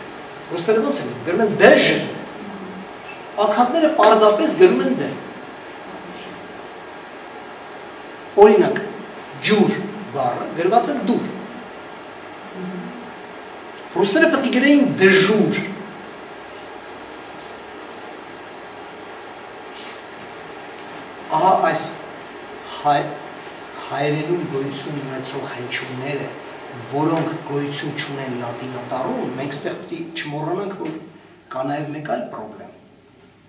ռուսները ոնց են գրում են դժ, ակադները պարզապես գրում են դ։ Օրինակ, ջուր բառը գրված է դուր, ռուսները պետք է գրեին դժուր, ահա այս հայերենում գոյություն ունեցող հնչյունները, որոնք գոյություն չունեն լատինատառում, մենք ստեղ պետք է չմոռանանք, որ կա նաև մեկ այլ պրոբլեմ։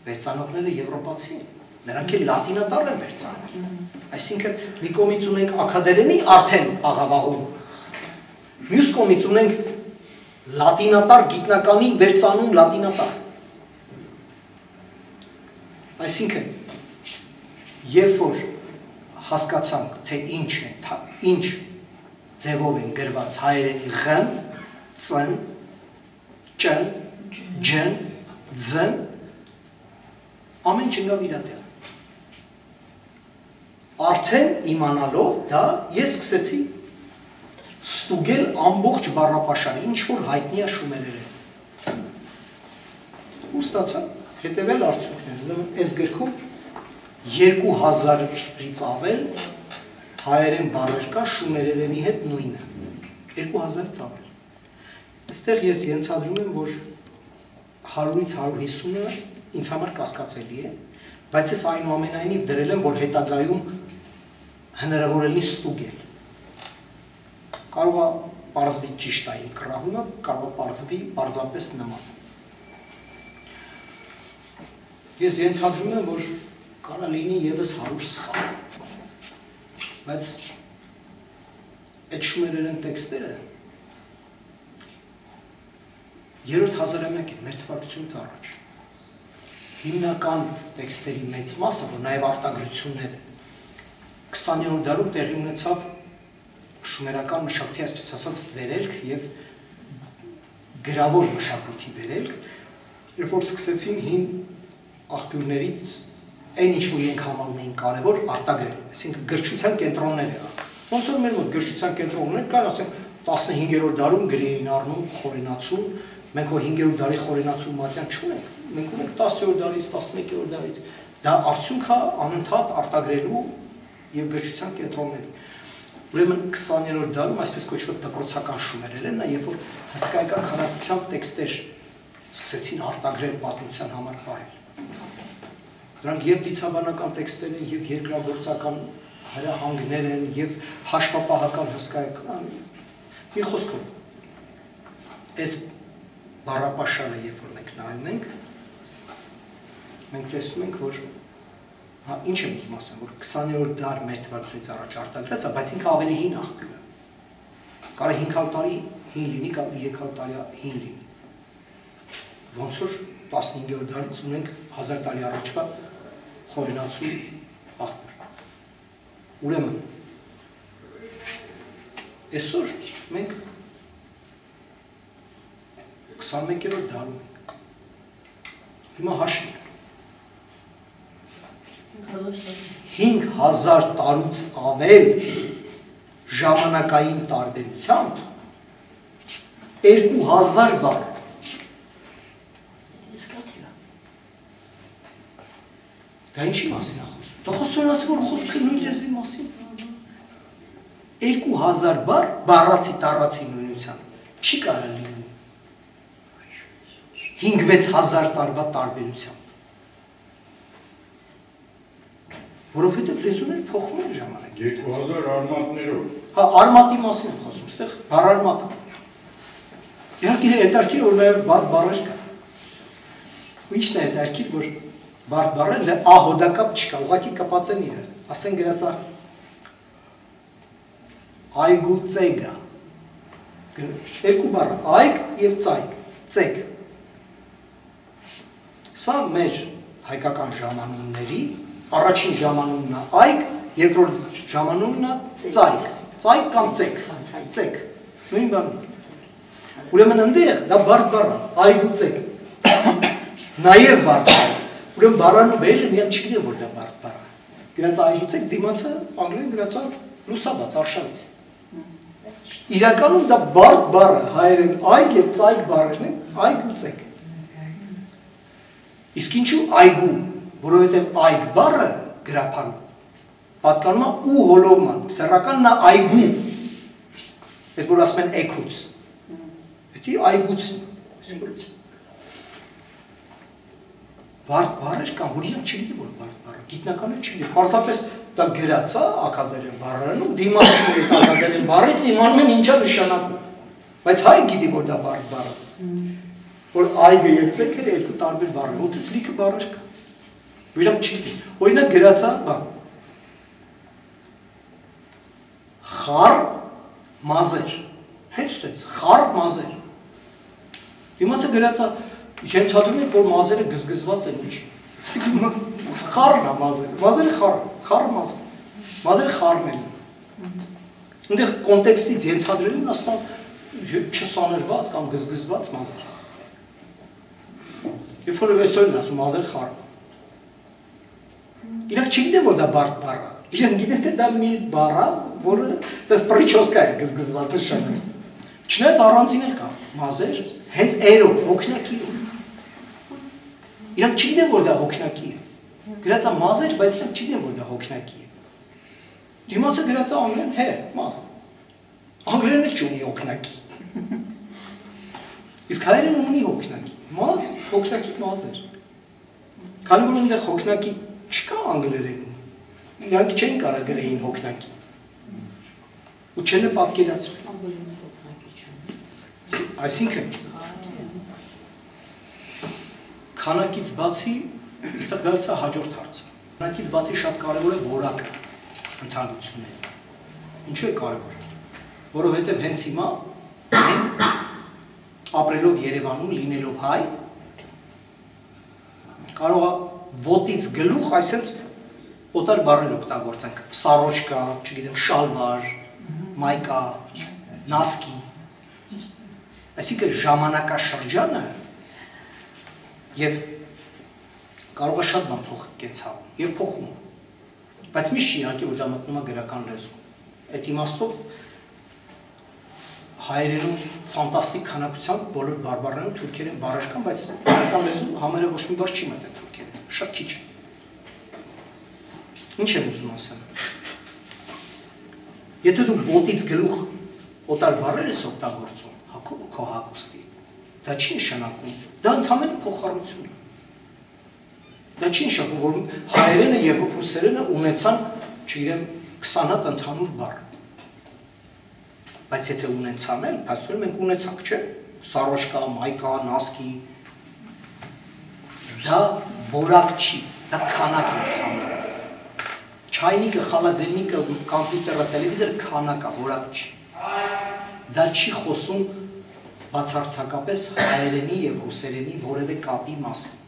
Վերցանողները եվրոպացի են, նրանք էլ լատինատառ են վերցանում։ Այսինքն մի կողմից ունենք աքադերենի արդեն աղավաղում, մյուս կողմից ունենք լատինատառ գիտնականի վերցանում լատինատառ։ Այսինքն երբ որ հասկացանք, թե ինչ ձևով են գրված հայերենի ղ, ծ, չ, ջ, ձ, ամեն ինչ ընկավ իր տեղ։ Արդեն իմանալով դա ես սկսեցի ստուգել ամբողջ բառապաշարը, ինչ որ հայտնի է շումերերեն։ Ու ստացա հետևել արդյունքները։ Այս գրքում 2000-ից ավել հայերեն բառեր կա շումերերենի հետ նույնը, 2000-ից ավել։ Այստեղ ես ենթադրում եմ, որ 100-ից 150-ը ինձ համար կասկածելի է, բայց ես այնուամենայնիվ դրել եմ, որ հետագայում հնարավոր է լինի ստուգել։ Կարող է պարզվի ճիշտ է իմ կռահումը, կարող է պարզվի պարզապես նման։ Ես ենթադրում եմ, որ կարա լինի ևս 100 սխալ, բայց այդ շումերերեն տեքստերը 3-րդ հազարամյակից մեր թվարկությունից առաջ հիմնական տեքստերի մեծ մասը, որ նաև արտագրությունները 20-րդ դարում տեղի ունեցավ շումերական մշակույթի այսպես ասած վերելք եւ գրավոր մշակույթի վերելք, երբ որ սկսեցին հին աղբյուրներից այն ինչ որ իրենք համարում էին կարևոր արտագրել, այսինքն գրչության կենտրոնները։ Ոնց որ մեր մոտ գրչության կենտրոններ կան, ասենք 15-րդ դարում գրի էին առնում խորենացում, մենք հո 5-րդ դարի խորենացում մատյան չունենք, մենք ունենք 10-րդ դարից, 11-րդ դարից։ Դա արդյունք է անընդհատ արտագրելու եւ գրչության կենտրոնների։ Ուրեմն 20-րդ դարում այսպես կոչված դպրոցական շումերերենն է, երբ որ հսկայական քանակությամբ տեքստեր սկսեցին արտագրել պատմության համար պահել։ Դրանք եւ դիցաբանական տեքստեր են, եւ երկրագործական հրահանգներ են, եւ հաշվապահական հսկայական։ Մի խոսքով, այս բառապաշարը, երբ որ մենք նայում ենք, մենք տեսնում ենք, որ ինչ եմ ուզում ասեմ, որ 20-րդ դար մեր թվարկությունից առաջ արտագրած է, բայց ինքը ավելի հին աղբյուր է։ Կարող է 500 տարի հին լինի կամ 300 տարի հին լինի։ Ոնց որ 15-րդ դարից ունենք 1000 տարի առաջվա խորենացու աղբյուր։ Ուրեմն այսօր մենք 21-րդ դարում ենք։ Հիմա հաշվի 5000 տարուց ավել ժամանակային տարբերությամբ 2000 բառ։ Դա ինչի մասին է խոսում։ Դա խոսում է ասում, որ խոսքը նույն լեզվի մասին։ 2000 բառ բառացի տառացի նույնության չի կարող լինի 5-6000 տարվա տարբերությամբ։ Որովհետև լեզուները փոխվում են ժամանակի։ 2000 արմատներով։ Հա, արմատի մասին եմ խոսում, այստեղ բառարմատ։ Իհարկե հետաքրքիր որ նաև բառեր կա։ Ու ինչն է հետաքրքիր որ բառերը ահոդակապ չկա, ուղղակի կապած են իրար։ Ասեն գրած է այգու ծեգա։ Երկու բառ, այգ եւ ծայգ։ ծեկ։ Սա մեր հայկական ժամանումների առաջին ժամանումն է այգ, երկրորդ ժամանումն է ծայք, ծայք կամ ծեկ, ծեկ, նույն բանը։ Ուրեմն ընդեղ դա բարդ բառ է, այգ ու ծեկ, նաև բարդ բառ է, ուրեմն բառանը բերել են, իրանք չգիտեն, որ դա բարդ բառ է, դրանց այգ ու ծեկ դիմացը անգլերեն գրած է լուսաբաց, արշավից։ Իրականում դա բարդ բառ է, հայերեն այգ և ծայք բառերն են, այգ ու ծեկ։ Իսկ ինչու այգու, որովհետև այգ բառը գրափարում պատկանում է ու հոլովման, սեռականն է այգու, այդ որ ասում են էքուց, էդի այգուցն, բարդ բառեր կան, որ իրանք չգիտի, որ բարդ բառը, գիտնականները չգիտի, պարզապես դա գրած է ակադերեն բառերում, դիմացի այդ ակադերեն բառից իմանում են ինչա նշանակում, բայց հայ գիտի, որ դա բարդ բառը, որ այգը և ծեքը երկու տարբեր բառեր, ոցից լիքը բառեր կա, որ իրանք չգիտի, օրինակ գրած է, բան, խառ մազեր, հենց ստեց, խառ մազեր, դիմացը գրած է, ենթադրում են, որ մազերը գզգզված են ինչ, խառն է մազերը, մազերը խառ մազեր, մազերը խառն են, ընդեղ կոնտեքստից ենթադրել են, ասում չսաներված կամ գզգզված մազեր, երբ որ վեսոր են ասում, մազերը խառն, իրանք չգիտեն, որ դա բարդ բառ է, իրանք գիտեն, թե դա մի բառ է, որը դες պրիչոսկա է գզգզված նշանակում, չնայած առանցին էլ կա, մազեր, հենց էրով, հոգնակիով, իրանք չգիտեն, որ դա հոգնակի է, գրած է մազեր, բայց իրանք չգիտեն, որ դա հոգնակի է, դիմացը գրած է անգլերեն, հե, մազ, անգլերեն էլ չունի հոգնակի, իսկ հայերեն ունի հոգնակի, մազ, հոգնակի մազեր, քանի որ ընդեղ հոգնակի չկա անգլերենում, իրանք չեն կարա գրեին հոգնակի, ու չեն է պատկերացրել, այսինքն, քանակից բացի, իստեղ գալիս է հաջորդ հարցը, քանակից բացի շատ կարևոր է որակը ընդհանրությունները, ինչու է կարևոր, որովհետև հենց հիմա մենք ապրելով Երևանում, լինելով հայ, կարող է ոտից գլուխ, այսենց օտար բառեր օգտագործենք, սարոջկա, չգիտեմ, շալվար, մայկա, նասկի, այսինքն ժամանակաշրջանը և կարող է շատ բան կենցաղում և փոխում, բայց միշտ չի իհարկե, որ դա մտնում է գրական լեզու, այդ իմաստով հայերենում ֆանտաստիկ քանակությամբ բոլոր բարբառներում թուրքերեն բառեր կան, բայց գրական լեզու համարը ոչ մի բառ չի մտել թուրքերեն, շատ քիչ է։ Ինչ եմ ուզում ասեմ։ Եթե դու ոտից գլուխ օտար բառեր ես օգտագործում, քո հագուստի, դա չի նշանակում, դա ընդհանրապես փոխառություն է։ Դա չի նշանակում, որ հայերենը և ռուսերենը ունեցան, չգիտեմ, 20 հատ ընդհանուր բառ։ Բայց եթե ունեցան էլ, բայց մենք ունեցանք, չէ, սարոջկա, մայկա, նասկի, դա որակ չի, դա քանակ է ընդհանուր։ Չայնիկը, խալաձելնիկը, կամպյուտերը, տելևիզորը քանակ է, որակ չի։ Դա չի խոսում բացարձակապես հայերենի և ռուսերենի որևէ կապի մասին։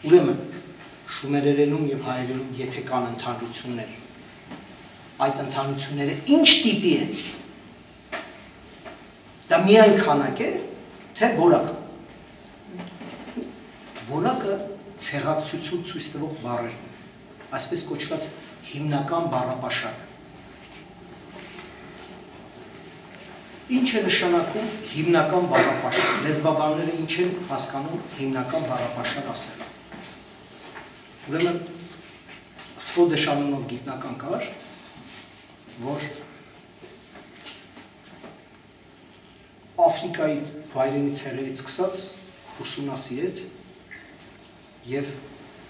Ուրեմն, շումերերենում և հայերենում եթե կան ընդհանրություններ, այդ ընդհանրությունները ինչ տիպի են, դա միայն քանակ է, թե որակ։ Որակը ցեղակցություն ցույց տվող բառերն են, այսպես կոչված հիմնական բառապաշարը։ Ինչ է նշանակում հիմնական բառապաշար, լեզվաբանները ինչ են հասկանում հիմնական բառապաշար ասել։ Ուրեմն Սվոդեշ անունով գիտնական կար, որ Աֆրիկայի վայրենի ցեղերից սկսած ուսումնասիրեց և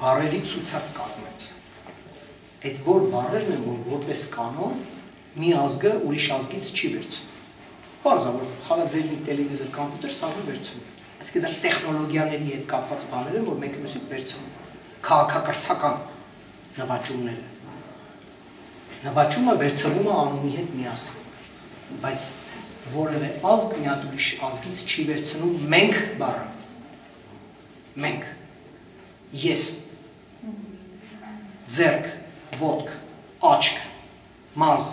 բառերի ցուցակ կազմեց։ Այդ որ բառերն են, որ որպես կանոն մի ազգը ուրիշ ազգից չի վերցնում։ Պարզավոր խալաձելնիկ, տելևիզոր, կամպյուտեր սաղը վերցնում։ Այսինքն դա տեխնոլոգիաների հետ կապված բաներ են, որ մենք մյուսից վերցնում։ Քաղաքակրթական նվաճումները։ Նվաճումը վերցվում է անունի հետ միասին, բայց որևէ ազգ մի հատ ուրիշ ազգից չի վերցնում մենք բառը։ Մենք, ես, ձեռք, ոտք, աչք, մարզ,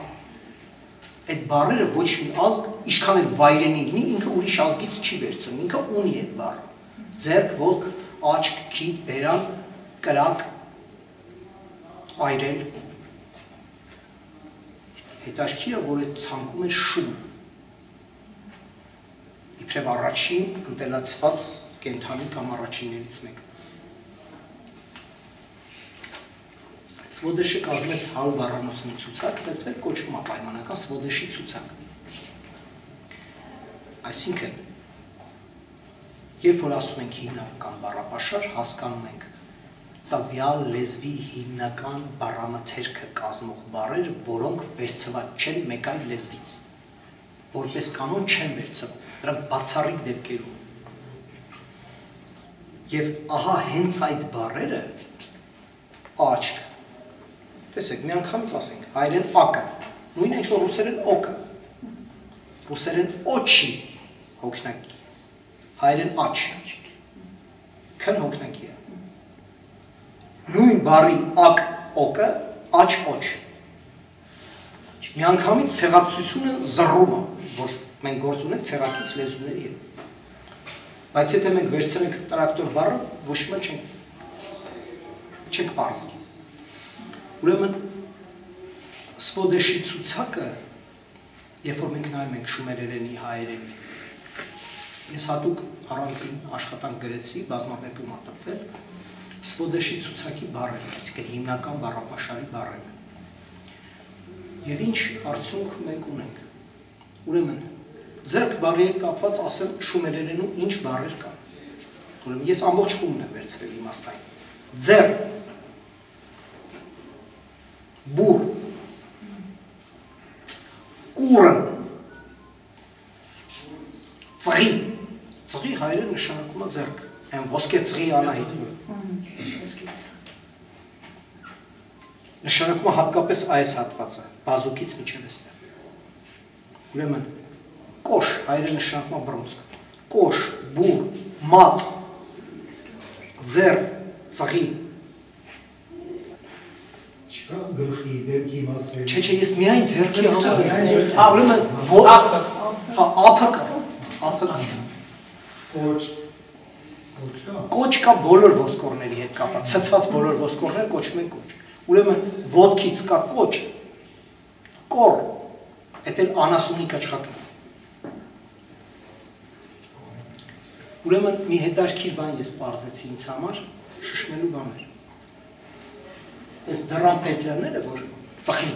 այդ բառերը ոչ մի ազգ, ինչքան էլ վայրենի լինի, ինքը ուրիշ ազգից չի վերցնում, ինքը ունի այդ բառը։ Ձեռք, ոտք, աչք, քիթ, բերան, կրակ, այրել։ Հետաքրքիր է, որ այդ ցանկում է շուն։ Իբրև առաջին ընտելացված կենդանի կամ առաջիններից մեկը։ Սվոդեշը կազմեց 100 բառանոց մի ցուցակ, այդպես կոչվում է պայմանական Սվոդեշի ցուցակ։ Այսինքն, երբ որ ասում ենք հիմնական բառապաշար, հասկանում ենք տվյալ լեզվի հիմնական բառամթերքը կազմող բառերը, որոնք վերցված չեն մեկ այլ լեզվից, որպես կանոն չեն վերցվում, դրանք բացառիկ դեպքերում։ Եվ ահա հենց այդ բառերը աչք, տեսեք, մի անգամից ասենք, հայերեն ակը, նույնը ինչ որ ռուսերեն օկը, ռուսերեն օչի հոգնակի, հայերեն աչ, քն հոգնակի է, նույն բառի ակ օկը, աչ օչ, մի անգամից ցեղակցությունը զռում է, որ մենք գործ ունենք ցեղակից լեզուների հետ, բայց եթե մենք վերցնենք տրակտոր բառը, ոչ մի չենք պարզի։ Ուրեմն Սվոդեշի ցուցակը, երբ որ մենք նայում ենք շումերերենի, հայերենի, ես հատուկ առանձին աշխատանք գրեցի, բազմապետում ա տպվել, Սվոդեշի ցուցակի բառերը, այսինքն հիմնական բառապաշարի բառերը։ Եվ ինչ արդյունք մենք ունենք։ Ուրեմն ձեռք բառի հետ կապված ասեմ շումերերենում ինչ բառեր կան։ Ուրեմն ես ամբողջ խումբն եմ վերցրել իմաստային։ Ձեռ, բուր, կուրն, ծղի, ծղի հայերեն նշանակում է ձեռք, այն ոսկե ծղի անահիտ, նշանակում է հատկապես այս հատվածը, բազուկից միջև էստեղ, ուրեմն կոշ, հայերեն նշանակում է բռունցք, կոշ, բուր, մատ, ձեռ, ծղի, գլխի, դեմքի մասեր։ Չէ, ես միայն ձեռքի համար ուրեմն ափը կա։ Կոչ կա բոլոր ոսկորների հետ կապված, ցցված բոլոր ոսկորները կոչվում են կոչ։ Ուրեմն ոտքից կա կոչ, կոր, այդ էլ անասունի կաչղակն է։ Ուրեմն մի հետաքրքիր բան ես պարզեցի ինձ համար, շշմելու բաներ։ Այս դռան պետլերները, որ ծխին,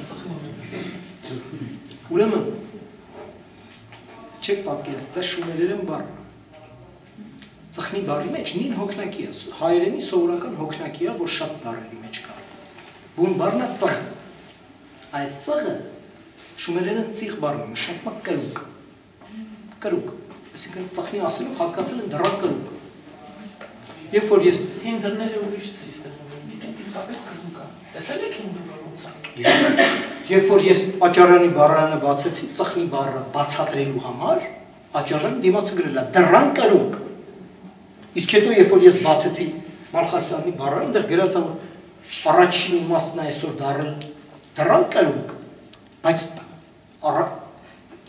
ուրեմն, չեք պատկերացրել, դա շումերերեն բառ է, ծխնի բառի մեջ նին հոգնակի է, հայերենի սովորական հոգնակի է, որ շատ բառերի մեջ կա, բուն բառն է ծղ, այդ ծղը շումերերեն ծիղ բառն է, նշանակում է կրուկ, այսինքն ծխնի ասելով հասկացել են դռան կրուկ, երբ որ ես հինդրները ուրիշ սիստեմում են, իսկապես կրուկ է, տեսել եք հինդրը ոնց է։ Երբ որ ես աճարանի բառարանը բացեցի, ծխնի բառը բացատրելու համար, աճարանը դիմացը գրել է դռան կրուկ։ Իսկ հետո երբ որ ես բացեցի Մալխասյանի բառարանը, դեռ գրած է, որ առաջին իմաստն է այսօր դառել դռան կրուկ, բայց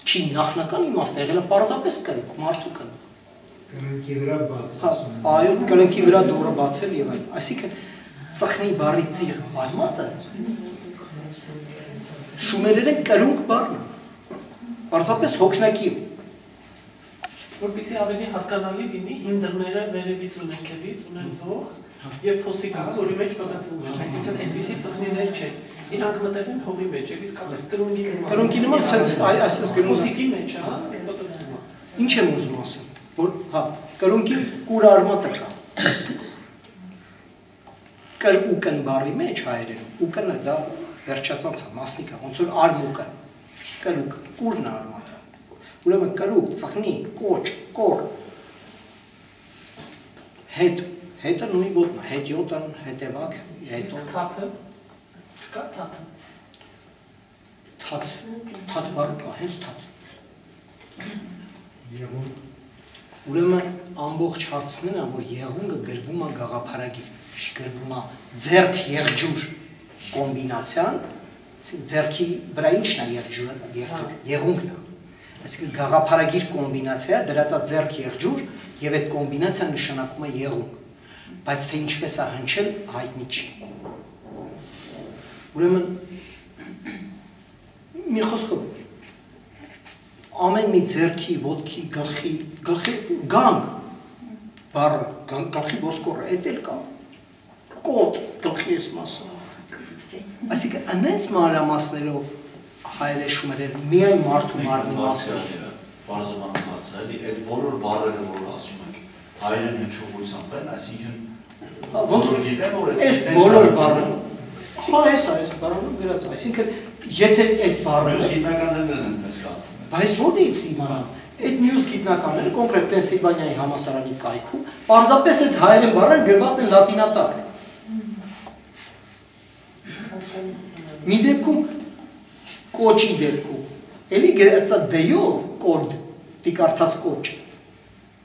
չի նախնական իմաստը եղել է պարզապես կրուկ, մարդու կրուկ։ Կրնքի վրա բաց։ Այո, կրնքի վրա դուռը բացել եւ այլն։ Այսինքն ծխնի բառի ծիղ արմատը շումերերեն կրունկ բառն է, պարզապես հոգնակի է։ Որպեսզի ավելի հասկանալի լինի, հինդրները վերևից ու ներքևից ունեցող եւ փոսիկ է, որի մեջ պտտվում են, այսինքն այսպիսի ծխնիներ չեն։ Իրանք մտել են հողի մեջ եւ իսկապես կրունկի նման սենց այսպես գնում փոսիկի մեջ է, պտտվում է։ Ինչ եմ ուզում ասել, որ հա, կրունկի կուր արմատը կա։ Կրուկն բառի մեջ հայերենում, ուկնը դա վերջացած է, մասնիկ է, ոնց որ արմուկն, կրուկ, կուրն է արմատը, ուրեմն կրուկ, ծխնի, կոչ, կոր, հետը նույն ոտնը, հետյոտն, հետևակ, հետո, թաթը, չկա թաթը, թաթ բառը կա, հենց թաթ, Եղուն։ Ուրեմն ամբողջ հարցն է, որ եղունգը գրվում է գաղափարագիր, գրվում է ձեռք եղջյուր կոմբինացիան, ձեռքի վրա ինչն է եղջուրը, եղունգն է, այսինքն գաղափարագիր կոմբինացիա, դրած է ձեռք եղջյուր եւ այդ կոմբինացիան նշանակում է եղունգ, բայց թե ինչպես է հնչել հայտնի չի։ Ուրեմն մի խոսքով ամեն մի ձեռքի, ոտքի, գլխի գանգ բառը, գլխի ոսկորը, էդ էլ կա, կոտ, գլխի ես մասը։ Այսինքն անենց մանրամասներով հայերը շումերեր միայն մարդու մարմնի մասը։ Բարձրանում հացը, այդ բոլոր բառերը, որ ասում եք, հայերեն հնչողությամբ են, այսինքն ոնց որ գիտեմ, որ այս բոլոր բառերը, հա այս բառերում գրած, այսինքն եթե այդ բառերը գիտնականներն են այնպես կապում։ Բայց ո՞րից իմանամ, այդ մյուս գիտնականները, կոնկրետ Պենսիլվանիայի համալսարանի կայքում, պարզապես այդ հայերեն բառերը գրված են լատինատար։ Մի դեպքում կոճի դեպքում, էլի գրած է դեյով կոդ, տիկարդաս կոճ։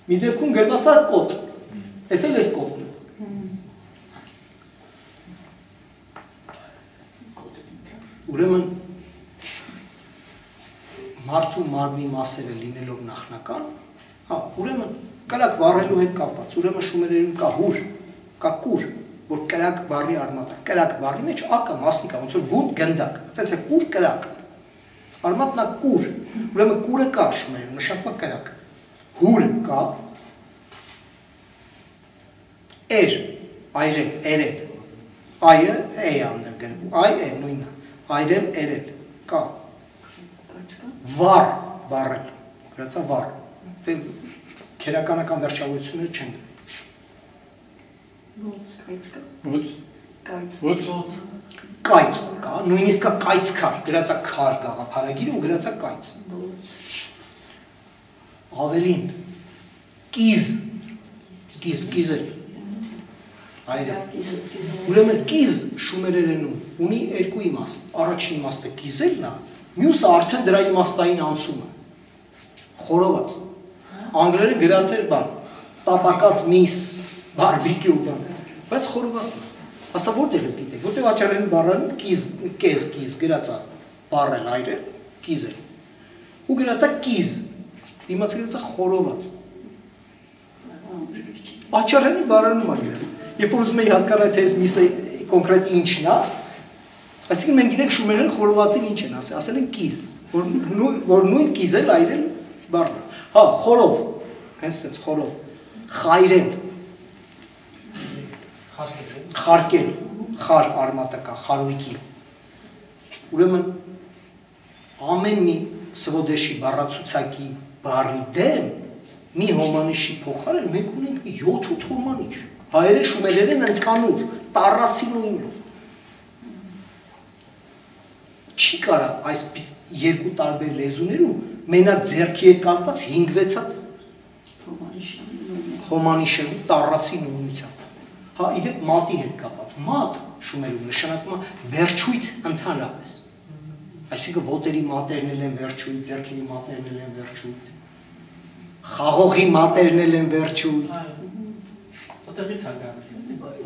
Մի դեպքում գրված է կոտ, ես էլ ես կոտն։ Ուրեմն մարդու մարմնի մասերը լինելով նախնական, ուրեմն կրակ վառելու հետ կապված, ուրեմն շումերերում կա հուր, կա կուր, որ կրակ բառի արմատ է, կրակ բառի մեջ ակը մասնիկ է, ոնց որ բունտ գնդակ, թե կուր կրակ, արմատնա կուր, ուրեմն կուրը կա շումերերում, նշանակում է կրակ, հուրը կա, այրել, էրել, այը է անդր գրվում, այ է նույնը, այրել, էրել, կա, վառ, վառել, գրածա վառ, քերականական վերջավորությունները չեն գրում։ Կայծ կա, նույնիսկ կա կայծ քար, գրածա քար գաղափարագիրը ու գրածա կայծ։ Ավելին, կիզել, այրը։ Ուրեմն կիզ շումերերենում ունի երկու իմաստ, առաջին իմաստը կիզելն է, մյուսը արդեն դրա իմաստային անցումը, խորոված, անգլերեն գրած էր բան, տապակած միս, բարբիկյու բան, բայց խորովածն է, ասա որտեղ ես գիտեք, որտեղ աչարեն բառան կիզ, գրած է, վառել, այրել, կիզել, ու գրած է կիզ, իմաց գրած է խորոված, աչարենի բառանում է գրած, երբ որ ուզում էի հասկանալ, թե ես միսը կոնկրետ ինչն է, այսինքն մենք գիտենք շումերները խորովածին ինչ են ասել են կիզ, որ նույն կիզել այրել բառն է։ Հա, խորով, հենց տենց խորով, խայրել, խարկել, խար արմատը կա, խարույկի։ Ուրեմն ամեն մի սվոդեշի բառացուցակի բառի դեմ մի հոմանիշի փոխարեն մենք ունենք 7-8 հոմանիշ։ Հայերեն շումերերեն ընդհանուր, տառացի նույնը։ Չի կարա այս երկու տարբեր լեզուներում մենակ ձեռքի հետ կապված 5-6 հոմանիշելի տառացի նույնությամբ։ Հա, իդեպ մատի հետ կապված, մատ շումերում նշանակում է վերջույթ ընդհանրապես։ Այսինքն ոտերի մատերն են վերջույթ, ձեռքերի մատերն են վերջույթ, խաղողի մատերն են վերջույթ։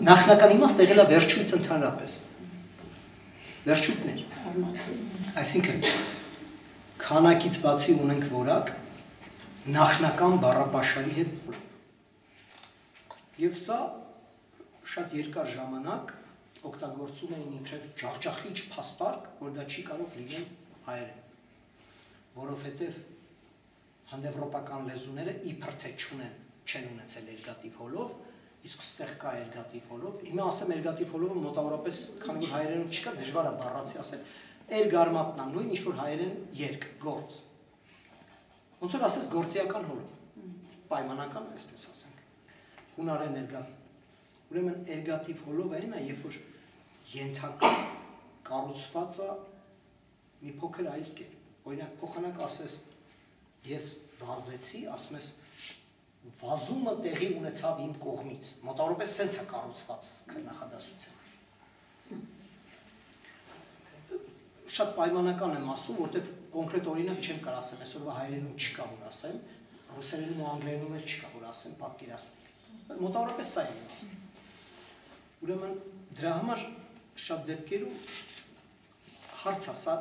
Նախնական իմաստ եղել է վերջույթ ընդհանրապես։ Վերջույթներ։ Այսինքն քանակից բացի ունենք որակ նախնական բառապաշարի հետ։ Եվ սա շատ երկար ժամանակ օգտագործում էին իբրև ջախջախիչ փաստարկ, որ դա չի կարող լինել հայերեն, որովհետև հնդեվրոպական լեզուները իբր թե չեն ունեցել էրգատիվ հոլով, իսկ ստեղ կա էրգատիվ հոլով, հիմա ասեմ էրգատիվ հոլովը մոտավորապես, քանի որ հայերենում չկա, դժվար է բառացի ասել, էրգարմատնա նույն ինչ-որ հայերեն երկ, գործ, ոնց որ ասես գործիական հոլով, պայմանական, այսպես ասենք, հունարեն էրգատիվ, ուրեմն էրգատիվ հոլովը այն է, երբ որ ենթակա կառուցված է մի փոքր այլ կերպ, օրինակ փոխանակ ասես, ես վազեցի, ասում ես, վազումը տեղի ունեցավ իմ կողմից, մոտավորապես սենց է կառուցված նախադասության։ շատ պայմանական եմ ասում, որտեղ կոնկրետ օրինակ չեմ կարող ասեմ, այսօրվա հայերենում չկա որ ասեմ, ռուսերենում ու անգլերենում էլ չկա որ ասեմ, պատկերացնեք։ Մոտավորապես սա է իմաստը։ Ուրեմն դրա համար շատ դեպքերում հարցը սա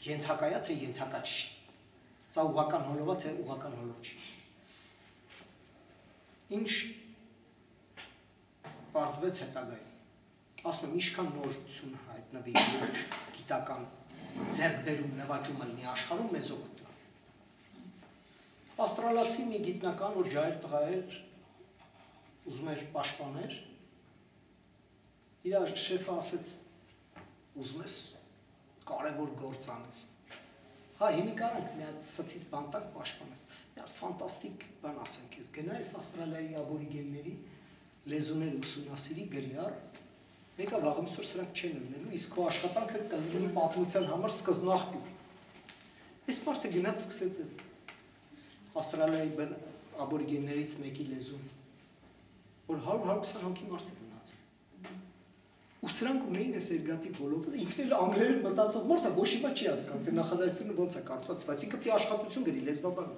ենթակայա թե ենթակա չի։ Սա ուղղական հոլով է թե ուղղական հոլով չի։ Ինչ բարձվեց հետագային։ Ասում եմ, ինչքան նորություն հայտնվի ոչ գիտական ձեռքբերում նվաճումը լինի աշխարհում մեզ օգուտ է։ Ավստրալիացի մի գիտնական, որ ջահել տղա էր, ուզում էր պաշտպաներ, իր շեֆը ասեց, ուզում ես կարևոր գործ անես։ Հա, հիմի կարանք մի հատ սթից բանտակ պաշտպանես։ Մի հատ ֆանտաստիկ բան ասեմ քեզ, գնա ես Ավստրալիայի աբորիգենների լեզուները ուսումնասիրի գրյար, մեկը վաղամիսօր սրանք չեն ելնելու, իսկ քո աշխատանքը կլինի պատմության համար սկզբնաղբյուր։ Այս մարդը գնաց սկսեց Ավստրալիայի աբորիգեններից մեկի լեզուն, որ 100-120 հոգի մարդ է գնաց։ Ու սրանք ունեին այս երկաթի ոլորտը, ինքն էլ անգլերեն մտածող մարդը ոչ իմա չի հասկանում, թե նախադասությունը ոնց է կարծված, բայց ինքը պետք է աշխատություն գրի լեզվաբան։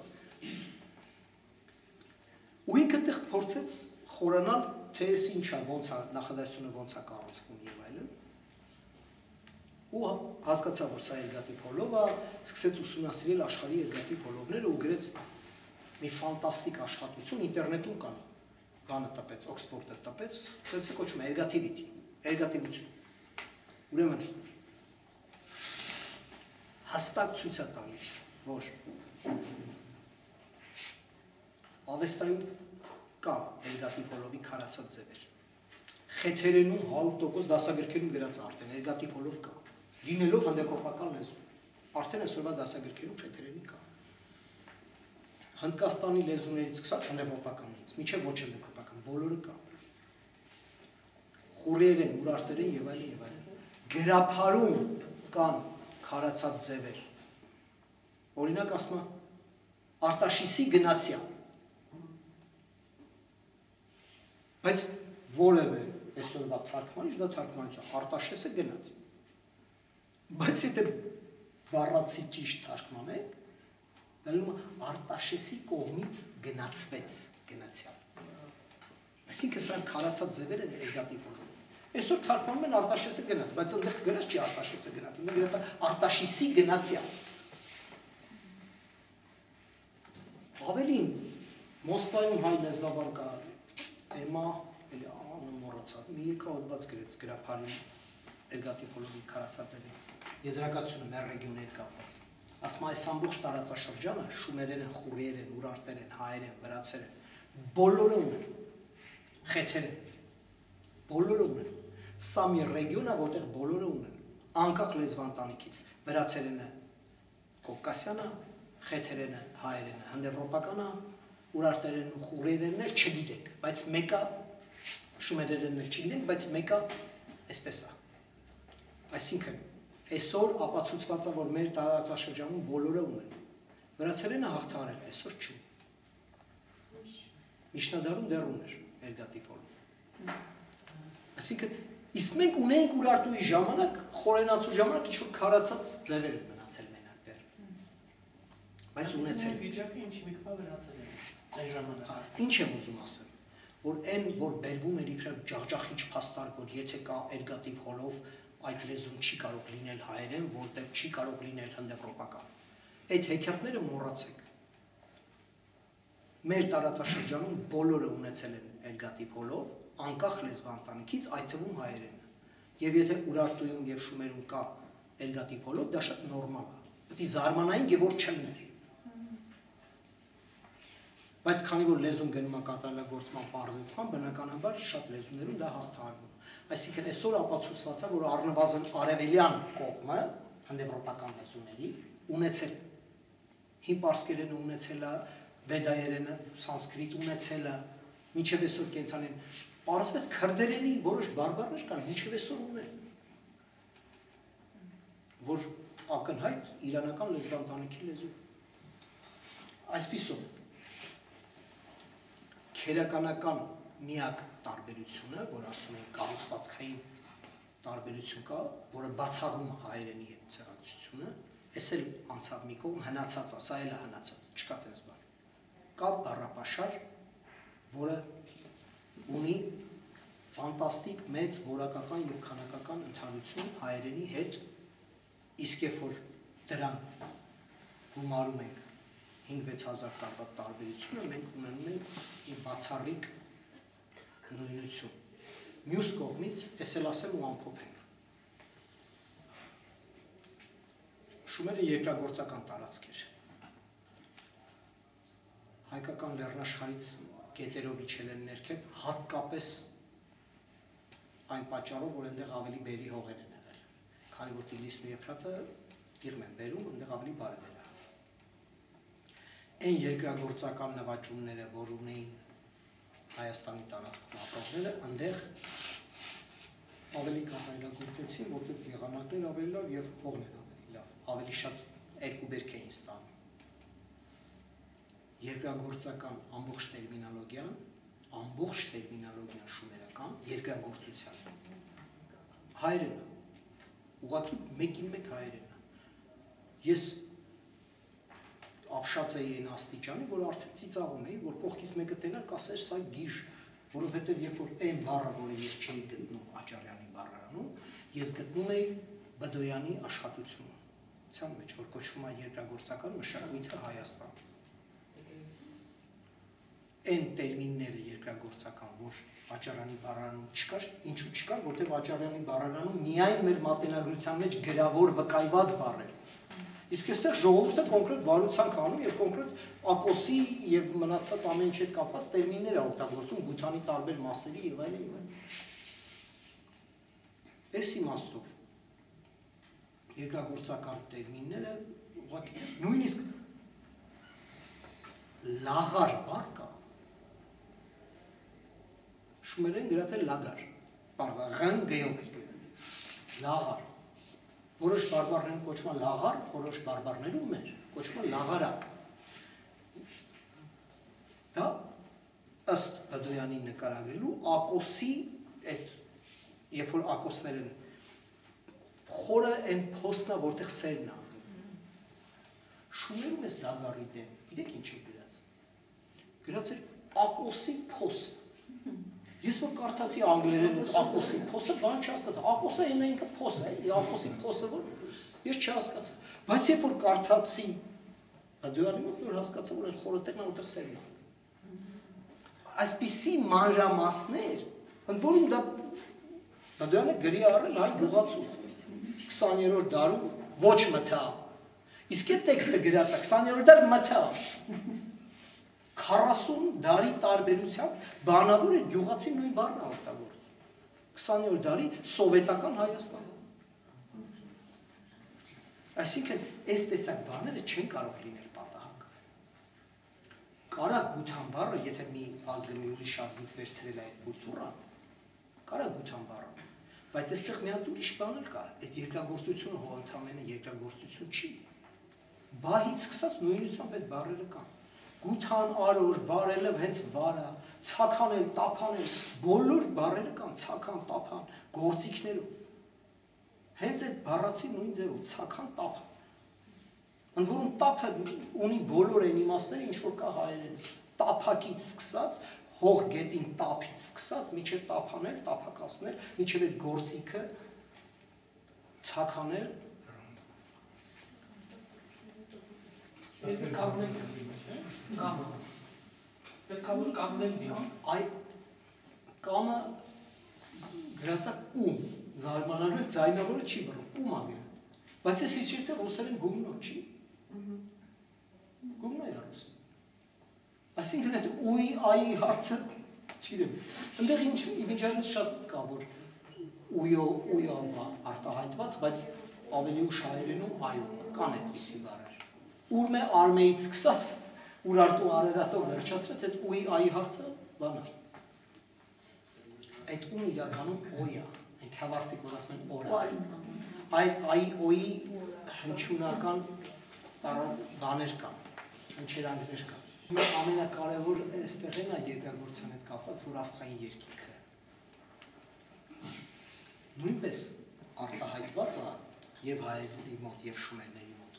Ու ինքը այդտեղ փորձեց խորանալ, թե էս ինչ է, ոնց է նախադասությունը ոնց է կառուցվում եւ այլն։ Ու հասկացավ, որ սա երկաթի հոլով է, սկսեց ուսումնասիրել աշխարհի երկաթի հոլովները ու գրեց մի ֆանտաստիկ աշխատություն ինտերնետում կա։ Բանը տպեց, Օքսֆորդը տպեց, դրանց կոչվում է ergativity, ergativություն։ Ուրեմն հստակ ցույց է տալիս, որ ավեստայում կա ergativ հոլովի քարացած ձևեր։ Խեթերենում 100% դասագրքերում գրած արդեն ergativ հոլով կա։ Լինելով հնդեվրոպական լեզու, արդեն այսօրվա դասագրքերում խեթերենի կա։ Հնդկաստանի լեզուներից սկսած հնդեվրոպականներից, մինչև ոչ հնդեվրոպական, բոլորը կա։ Խուրերեն, ուրարտերեն եւ այլն եւ այլն։ Գրափարում կան քարացած ձևեր։ Օրինակ ասում եմ Արտաշիսի գնացիա։ Բայց որևէ այսօրվա թարգմանիչ դա թարգմանություն Արտաշեսը գնաց։ Բայց եթե բառացի ճիշտ թարգմանենք, դառնում է Արտաշեսի կողմից գնացվեց գնացյալ։ Այսինքն սրանք քարացած ձևեր են ergativ հոլով։ Այսօր թարգմանում են Արտաշեսը գնաց, բայց այնտեղ գրած չի Արտաշեսը գնաց, այնտեղ գրած է Արտաշիսի գնացյալ։ Ավելին Մոսկվայում հայ լեզվաբան կա Էմա, էլի անուն մոռացա, մի հոդված գրեց գրափարին ergativ հոլովի քարացած ձևեր։ Եզրակացությունը մեր ռեգիոնների կապված։ Ասում այս ամբողջ տարածաշրջանը շումերեն են, խուրիեր են, ուրարտեր են, հայեր են, վրացեր են, բոլորը ունեն, խեթեր են, բոլորը ունեն։ Սա մի ռեգիոն է, որտեղ բոլորը ունեն, անկախ լեզվանտանիքից, վրացերենը կովկասյանը, խեթերենը հայերենը, հնդեվրոպականը, ուրարտերենն ու խուրերենն էլ չգիտենք, բայց մեկը շումերերենն էլ չգիտենք, բայց մեկը այսպես է։ Այսինքն այսօր ապացուցված է, որ մեր տարածաշրջանում բոլորը ունեն։ Վրացերենը հաղթահարել, այսօր չու։ Միջնադարում դեռ ուներ ergativ հոլով։ Այսինքն իսկ մենք ունենք Ուրարտուի ժամանակ, խորենացու ժամանակ ինչ-որ քարացած ձևեր են մնացել մենակ դեռ։ Բայց ունեցել վիճակը ինչի մի քիչ վերացել է այն ժամանակ։ Ինչ եմ ուզում ասել, որ այն որ բերվում էր իբրև ջախջախիչ փաստարկ, որ եթե կա ergativ հոլով այդ լեզուն չի կարող լինել հայերեն, որտեղ չի կարող լինել հնդեվրոպական։ Այդ հեքիաթները մոռացեք։ Մեր տարածաշրջանում բոլորը ունեցել են ergativ հոլով, անկախ լեզվանտանիքից, այդ թվում հայերենը։ Եվ եթե Ուրարտուում եւ Շումերում կա ergativ հոլով, դա շատ նորմալ է։ Պետք է զարմանային եւ որ չլներ։ Բայց քանի որ լեզուն գնում է կատարելագործման պարզեցման, բնականաբար շատ լեզուներում դա հաղթահարվում է։ Այսինքն այսօր ապացուցված է, որ առնվազն արևելյան կողմը հնդեվրոպական լեզուների ունեցել հին պարսկերենը ունեցել է, վեդայերենը, սանսկրիտ ունեցել է, մինչև այսօր կենթանեն պարզվեց քրդերենի որոշ բարբառներ կան, մինչև այսօր ունեն, որ ակնհայտ իրանական լեզվանտանիքի լեզու։ Այսպիսով քերականական միակ տարբերությունը, որ ասում են կառուցվածքային տարբերություն կա, որը բացառում է հայերենի հետ ցեղասությունը, այս էլ անցավ մի կողմ հնացած, սա էլ է հնացած, չկա տես բան։ Կա բառապաշար, որը ունի ֆանտաստիկ մեծ որակական եւ քանակական ընդհանրություն հայերենի հետ, իսկ երբ որ դրան գումարում ենք 5-6 տարվա տարբերությունը, մենք ունենում ենք բացառիկ նույնություն։ Մյուս կողմից, ես էլ ասեմ ու ամփոփենք։ Շումերը երկրագործական տարածք էր։ Հայկական լեռնաշխարհից գետերով իջել են ներքև, հատկապես այն պատճառով, որ այնտեղ ավելի բերի հողեր են եղել։ Քանի որ Տիգրիսն ու Եփրատը դիրմ են բերում, այնտեղ ավելի բարբեր է։ Այն երկրագործական նվաճումները, որ ունեին Հայաստանի տարածքում ապրողները, այնտեղ ավելի կահայլագործեցին, որտեղ եղանակներ ավելի լավ եւ հողներ ավելի լավ, ավելի շատ երկու բերք էին ստանում։ Երկրագործական ամբողջ տերմինոլոգիան շումերական երկրագործության հայերեն է, ուղղակի մեկին մեկ հայերեն է։ Ես ապշած էի այն աստիճանի, որ արդեն ծիծաղում էի, որ կողքից մեկը տենար կասեր սա գիժ, որովհետև երբ որ այն բառը, որը ես չէի գտնում Աճարյանի բառարանում, ես գտնում էի Բդոյանի աշխատությունության մեջ, որ կոչվում է երկրագործական մշակույթը Հայաստան։ Այն տերմինները երկրագործական, որ Աճարյանի բառարանում չկար, ինչու չկար, որտեղ Աճարյանի բառարանում միայն մեր մատենագրության մեջ գրավոր վկայված բառեր։ Իսկ այստեղ ժողովուրդը կոնկրետ վարության կանում եւ կոնկրետ ակոսի եւ մնացած ամեն ինչ հետ կապված տերմիններ է օգտագործում գութանի տարբեր մասերի եւ այլն եւ այլն։ Այս իմաստով երկրագործական տերմինները ուղղակի նույնիսկ լաղար բառ կա։ Շումերեն գրած է լագար, բառղան գեով է գրած։ Լաղար Որոշ բարբառներում կոչվում է լաղար, որոշ բարբառներում մեր կոչվում է լաղարակ։ Դա ըստ Բդոյանի նկարագրելու ակոսի այդ երբ որ ակոսներ են խորը այն փոսնա, որտեղ սերն է։ Շումերում էս լաղարի դեմ, գիտեք ինչ է գրած։ Գրած էր ակոսի փոս։ Ես որ կարդացի անգլերեն այդ ակոսի փոսը, բան չհասկացա։ Ակոսը ինքը փոս է, ակոսի փոսը որ ես չհասկացա։ Բայց երբ որ կարդացի Բդոյանի մոտ որ հասկացա, որ այն խորը տեղն է, որտեղ սերն է։ Այսպիսի մանրամասներ, ընդ որում դա Բդոյանը գրի առել հայ գյուղացու 20-րդ դարում ոչ մթա։ Իսկ այդ տեքստը գրած է 20-րդ դար մթա։ 40 դարի տարբերությամբ բանավոր է գյուղացի նույն բառն է օգտագործում։ 20-րդ դարի սովետական Հայաստան։ Այսինքն, այս տեսակ բաները չեն կարող լինել պատահական։ Կարա գութան բառը, եթե մի ազգը մի ուրիշ ազգից վերցրել է այդ կուլտուրան, կարա գութան բառը, բայց այստեղ մի հատ ուրիշ բան էլ կա, այդ երկրագործությունը հո ընդամենը երկրագործություն չի։ Բահից սկսած նույնությամբ այդ բառերը կան։ Գութան, արոր, վարելը հենց վարա, ցականել, տափանել, բոլոր բառերը կան, ցական, տափան, գործիքներով։ Հենց այդ բառացի նույն ձևով, ցական, տափան։ Ընդ որում տափը ունի բոլոր այն իմաստները, ինչ որ կա հայերեն։ Տափակից սկսած, հող գետին տափից սկսած, միջև տափանել, տափակացնել, միջև այդ գործիքը ցականել։ Կամը, պետք է որ կամներ լինի։ Այ կամը գրածա կում, զարմանալու է ձայնավորը չի բռնում, կում է գրած։ Բայց ես հիշեցի ռուսերեն գումնո չի։ Գումնո է ռուսը։ Այսինքն այդ ուի այի հարցը չգիտեմ։ Այնտեղ ինչ շատ կա, որ ույո արտահայտված, բայց ավելի ուշ հայերենում այո, կան այդպիսի բառեր։ Ուրմե արմեից սկսած Ուրարտու արերատով վերջացրեց այդ ուի այի հարցը բանա։ Այդ ուն իրականում օյա, այդ հավարցիկ որ ասում են օրա։ Այդ այի օյի հնչյունական բաներ կան, հնչերանքներ կան։ Ամենակարևոր այստեղն է երկրագործության հետ կապված, որ աստղային երկինքը։ Նույնպես հատված է եւ հայերի մոտ եւ շումերների մոտ։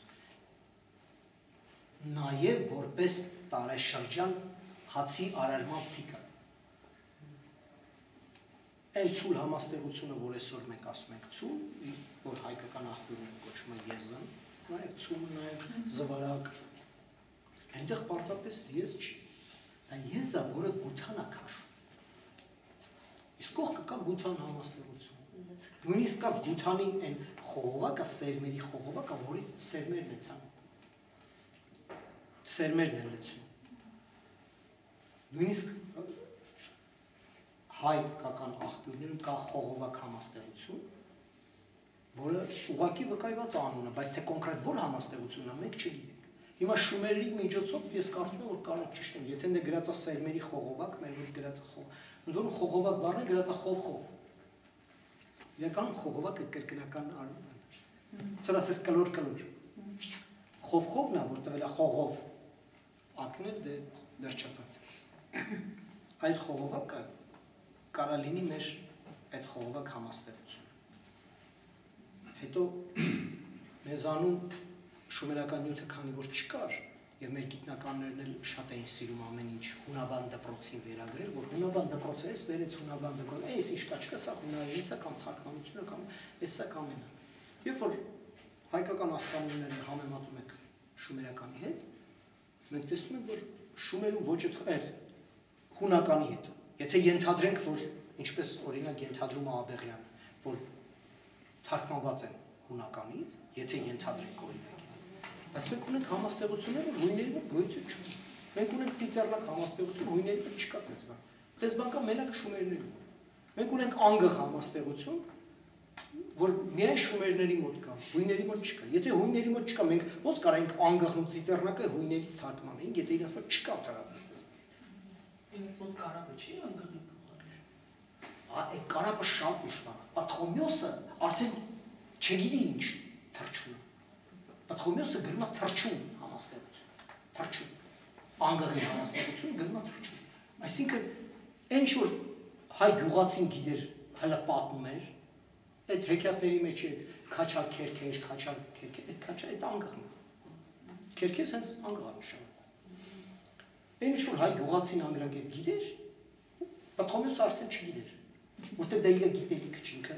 Նաեւ որպես տարեշրջան հացի արարման ցիկլ։ Այն ցուլ համաստեղությունը, որ այսօր մենք ասում ենք ցուլ, որ հայկական աղբյուրները կոչվում են եզն, նաեւ ցուլ, նաեւ զվարակ, այնտեղ պարզապես ես չի։ Դա եզը, որը գութան է քաշում։ Իսկ կողքը կա գութան համաստեղություն։ Նույնիսկ կա գութանի այն խողովակը, սերմերի խողովակը, որի սերմերն է ցանում։ Սերմերն են լցնում։ Նույնիսկ հայկական աղբյուրներում կա խողովակ համաստեղություն, որը ուղղակի վկայված անունը, բայց թե կոնկրետ որ համաստեղությունն է, մենք չգիտենք։ Հիմա շումերի միջոցով ես կարծում եմ, որ կարող ճիշտ եմ, եթե դե գրած է սերմերի խողովակ, մեր որ գրած է ընդ որում խողովակ բառը գրած է խով։ Իրականում խողովակը կրկնական անուն է։ Ցած ասես կլոր։ Խովն է, որ տվել է խողով։ Ակն է դե վերջացած։ Այդ խողովակը կարա լինի մեր այդ խողովակ համաստեղությունը։ Հետո մեզանում շումերական նյութը քանի որ չկար, եւ մեր գիտնականներն էլ շատ էին սիրում ամեն ինչ հունաբան դպրոցին վերագրել, որ հունաբան դպրոցը էս վերեց հունաբան դպրոց, էս ինչ կա չկա, սա հունարենից է կամ թարգմանությունը կամ էսա կամ այնա։ Երբ որ հայկական աստղաներն համեմատում եք շումերականի հետ, մենք տեսնում ենք, որ շումերում ոճը էր հունականի հետ։ Եթե ենթադրենք, որ ինչպես օրինակ ենթադրում է Աբեղյանը, որ թարգմանված են հունականից, եթե ենթադրենք օրինակ, բայց մենք ունենք համաստեղություններ, որ հույների մոտ գոյություն չունի։ Մենք ունենք ծիծեռնակ համաստեղություն, հույների մոտ չկա այդպես բան։ Այդպես բան կա մենակ շումերների մոտ։ Մենք ունենք անգղ համաստեղություն, որ միայն շումերների մոտ կա, հույների մոտ չկա։ Եթե հույների մոտ չկա, մենք ոնց կարայինք անգղն ու ծիծեռնակը հույներից թարգմանեինք, եթե իրենց մոտ չկա դրանից։ Իրենց մոտ կարապը չի անգղի փոխարին։ Այդ կարապը շատ ուշ բան։ Պատխոմյոսը արդեն չգիտի ինչ թրջում։ Պատխոմյոսը գրում է թրջում համաստեղություն, թրջում, անգղի համաստեղություն գրում է թրջում, այսինքն այն ինչ որ հայ գյուղացին գիտեր հələ պատմում էր, այդ հեքիաթների մեջ է քաչալ քերքեր, այդ քաչալ այդ անգղն է, քերքես հենց անգղ է նշանակում, այն ինչ որ հայ գյուղացին անգրագետ գիտեր, Պատխոմյոսը արդեն չգիտեր, որտեղ դա իր գիտելիքը չի, ինքը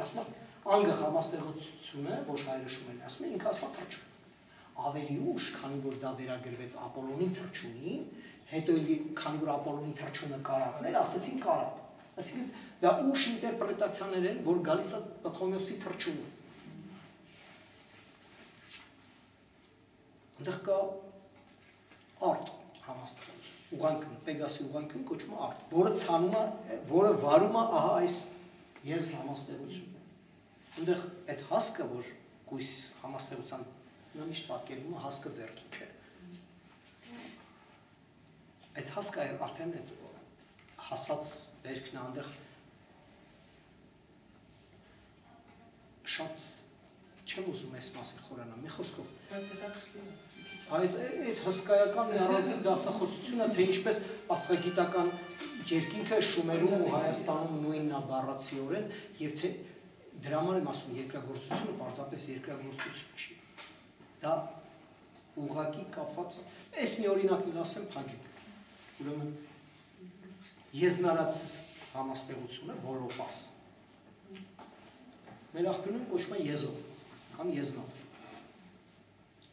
ասում է անգղ համաստեղությունը, ոչ հայրշում են, ասում են ինքը ասում է թրջում։ Ավելի ուշ, քանի որ դա վերագրվեց Ապոլոնի թրջումին, հետո էլի քանի որ Ապոլոնի թրջումը կարապն էր, ասեցին կարապ։ Այսինքն դա ուշ ինտերպրետացիաներ են, որ գալիս է Պատխոմյոսի թրջումից։ Այնտեղ կա արտ համաստեղություն, ուղղանկյուն, Պեգասի ուղղանկյուն կոչվում է արտ, որը ցանում է, որը վարում է ահա այս ես համաստեղությունը։ Այնտեղ այդ հասկը, որ գույս համաստեղության նա միշտ պատկերվում է հասկը ձեռքի չէ։ Այդ հասկը արդեն այդ հասած բերքն է այնտեղ շատ չեմ ուզում այս մասին խորանալ, մի խոսքով։ Բայց հետաքրքիր է։ Այդ հսկայական առանձին դասախոսությունը, թե ինչպես աստղագիտական երկինքը Շումերում ու Հայաստանում նույնն է բառացիորեն, եւ թե դրա համար եմ ասում երկրագործությունը պարզապես երկրագործություն չի։ Դա ուղղակի կապված է։ Այս մի օրինակն ասեմ փակեք։ Ուրեմն եզնարած համաստեղությունը վոլոպաս։ Մեր աղբյուրում կոչվում է եզով կամ եզնով։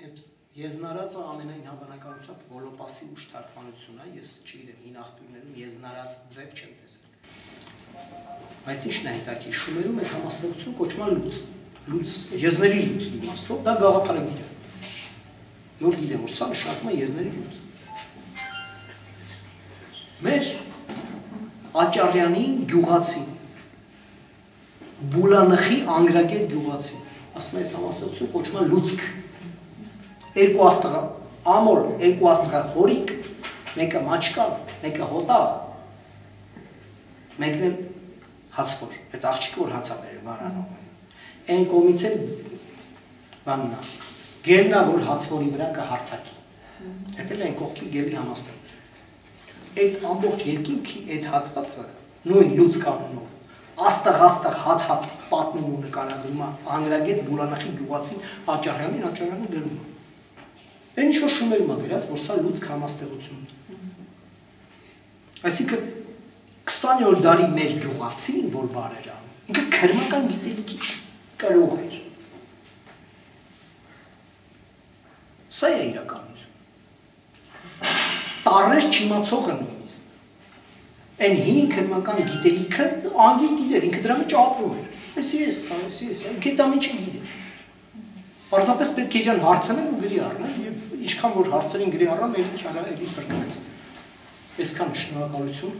Այդ եզնարածը ամենայն հավանականությամբ վոլոպասի ուշ թարգմանությունն է, ես չգիտեմ, հին աղբյուրներում եզնարած ձև չեմ տեսել։ Բայց ինչն է հետաքրքիր, շումերում այդ համաստեղություն կոչվում է լուծ, եզների լուծ իմաստով, դա գաղափարագիր է։ Նոր գիտեմ, որ սա նշանակում է եզների լուծ։ Մեր Աճարյանին գյուղացին, Բուլանխի անգրագետ գյուղացին, ասում է այս համաստեղություն կոչվում է լուծք։ Երկու աստղը ամոլ, երկու աստղը հորիկ, մեկը մաչկալ, մեկը հոտաղ, մեկն էլ հացվոր, այդ աղջիկը որ հացավեր է վարանում։ Այն կողմից էլ բաննա, գելնա, որ հացվորի վրա կհարցակի։ Այդ էլ այն կողքի գելի համաստեղություն։ Այդ ամբողջ երկինքի այդ հատվածը նույն լուծ կանոնով, աստղ հատ պատմում ու նկարագրում է Անգրագետ Բուլանախի գյուղացին Աճարյանին գրում է։ Այն ինչ որ շումերում է գրած, որ սա լուծք համաստեղությունն է։ Այսինքն 20-րդ դարի մեր գյուղացին, որ վարեր անում, ինքը քրմական գիտելիքի կրող էր։ Սա է իրականություն։ Տարրեր չիմացողը նույնիսկ։ Այն հին քրմական գիտելիքը անգին գիտեր, ինքը դրա մեջ ապրում էր։ Ինքը դա ինչ գիտեր։ Պարզապես պետք է իրան հարցնել ու գրի առնել եւ ինչքան որ հարցերին գրի առան, էլի քյարա էլի բրկվեց։ Այսքան շնորհակալություն։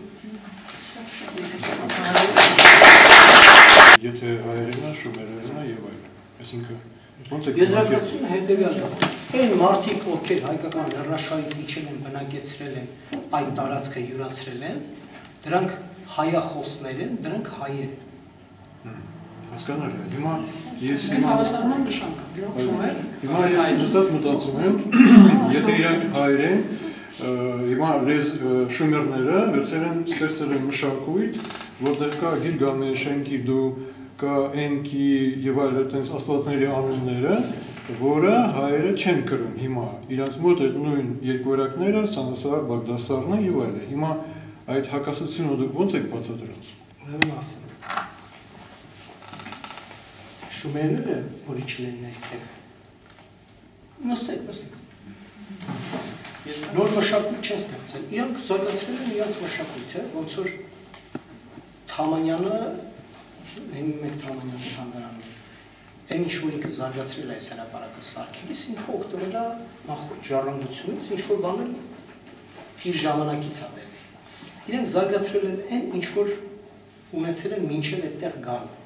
Եթե հայերենա, շումերենա եւ այլն։ Այսինքն ոնց է Եզրակացությունը հետեւյալն է։ Այն մարդիկ, ովքեր հայկական լեռնաշարից իջել են, բնակեցրել են, այդ տարածքը յուրացրել են, դրանք հայախոսներ են, դրանք հայեր են։ Հասկանալի է։ Հիմա ես Հավասարման նշան կա։ հիմա ես նստած մտածում եմ, եթե իրանք հայեր են, հիմա շումերները վերցել են ստեղծել են մշակույթ, որտեղ կա Գիլգամեշենքի դու կա Էնքի եւ այլ այդպես աստվածների անունները, որը հայերը չեն կրում հիմա։ Իրանց մոտ այդ նույն երկվորակները, Սանասար, Բաղդասարն եւ այլն։ Հիմա այդ հակասությունը դուք ո՞նց եք բացատրում։ Ուրեմն ասեմ։ Շումերները, որ իջել են ներքև։ Նստեք։ Նոր մշակույթ չեն ստեղծել։ Իրանք զարգացրել են իրենց մշակույթը, ոնց որ Թամանյանը, մեկ Թամանյանի թանգարանում, այն ինչ որ ինքը զարգացրել է այս հրապարակը սարքելիս, ինքը օգտվել է նախորդ ժառանգությունից, ինչ որ բաներ իր ժամանակից ա բերել։ Իրենք զարգացրել են այն, ինչ որ ունեցել են մինչև այդտեղ գալու։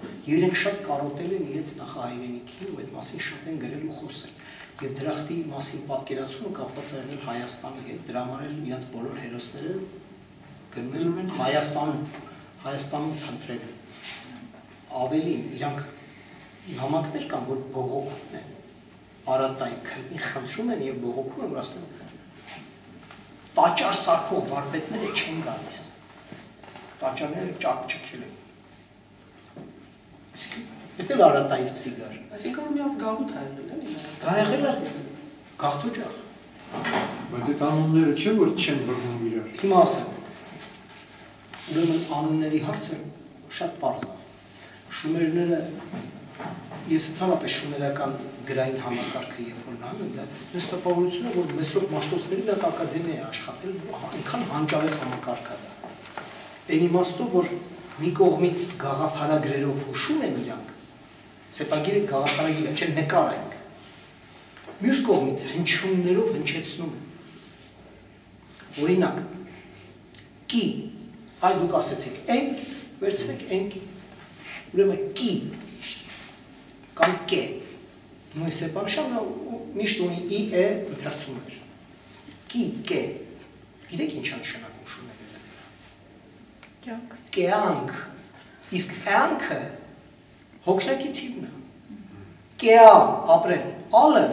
Եվ իրենք շատ կարոտել են իրենց նախահայրենիքին ու այդ մասին շատ են գրել ու խոսել։ Եվ դրախտի մասին պատկերացումը կապված է եղել Հայաստանի հետ, դրա համար էլ իրենց բոլոր հերոսները գնում են Հայաստանում փնտրել։ Ավելին, իրանք նամակներ կան, որ բողոքում են, Արատայի քրմին խնդրում են և բողոքում են, որ ասում են, տաճար սարքող վարպետները չեն գալիս, տաճարները ճակ չքել են։ Դա էլ Արատայից պիտի գար։ Այսինքն մի հատ գաղութ է եղել, էլի։ Դա եղել է գաղթօջախ։ Բայց այդ անունները չէ, որ չեն բռնում իրար։ Հիմա ասեմ, ուրեմն անունների հարցը շատ պարզ է։ Շումերները, ես ընդհանրապես շումերական գրային համակարգը երբ որ նայում եմ, ես տպավորություն է, որ Մեսրոպ Մաշտոցների մեկ ակադեմիա է աշխատել, այնքան հանճարեղ համակարգ է դա։ Այն իմաստով, որ մի կողմից գաղափարագրերով հուշում են իրանք, սեպագիրը գաղափարագիր է, չէ նկար ենք։ Մյուս կողմից հնչյուններով հնչեցնում են։ Օրինակ, կի, այ դուք ասեցիք, ենք, վերցնեք ենք, ուրեմն կի, կամ կե, նույն սեպանշանը միշտ ունի ի է ընթերցում էր։ Կի, կե, գիտեք ինչ անշանակում շուները։ Կեանք, իսկ անքը հոգնակի թիվն է։ Կեա, ապրել, ալը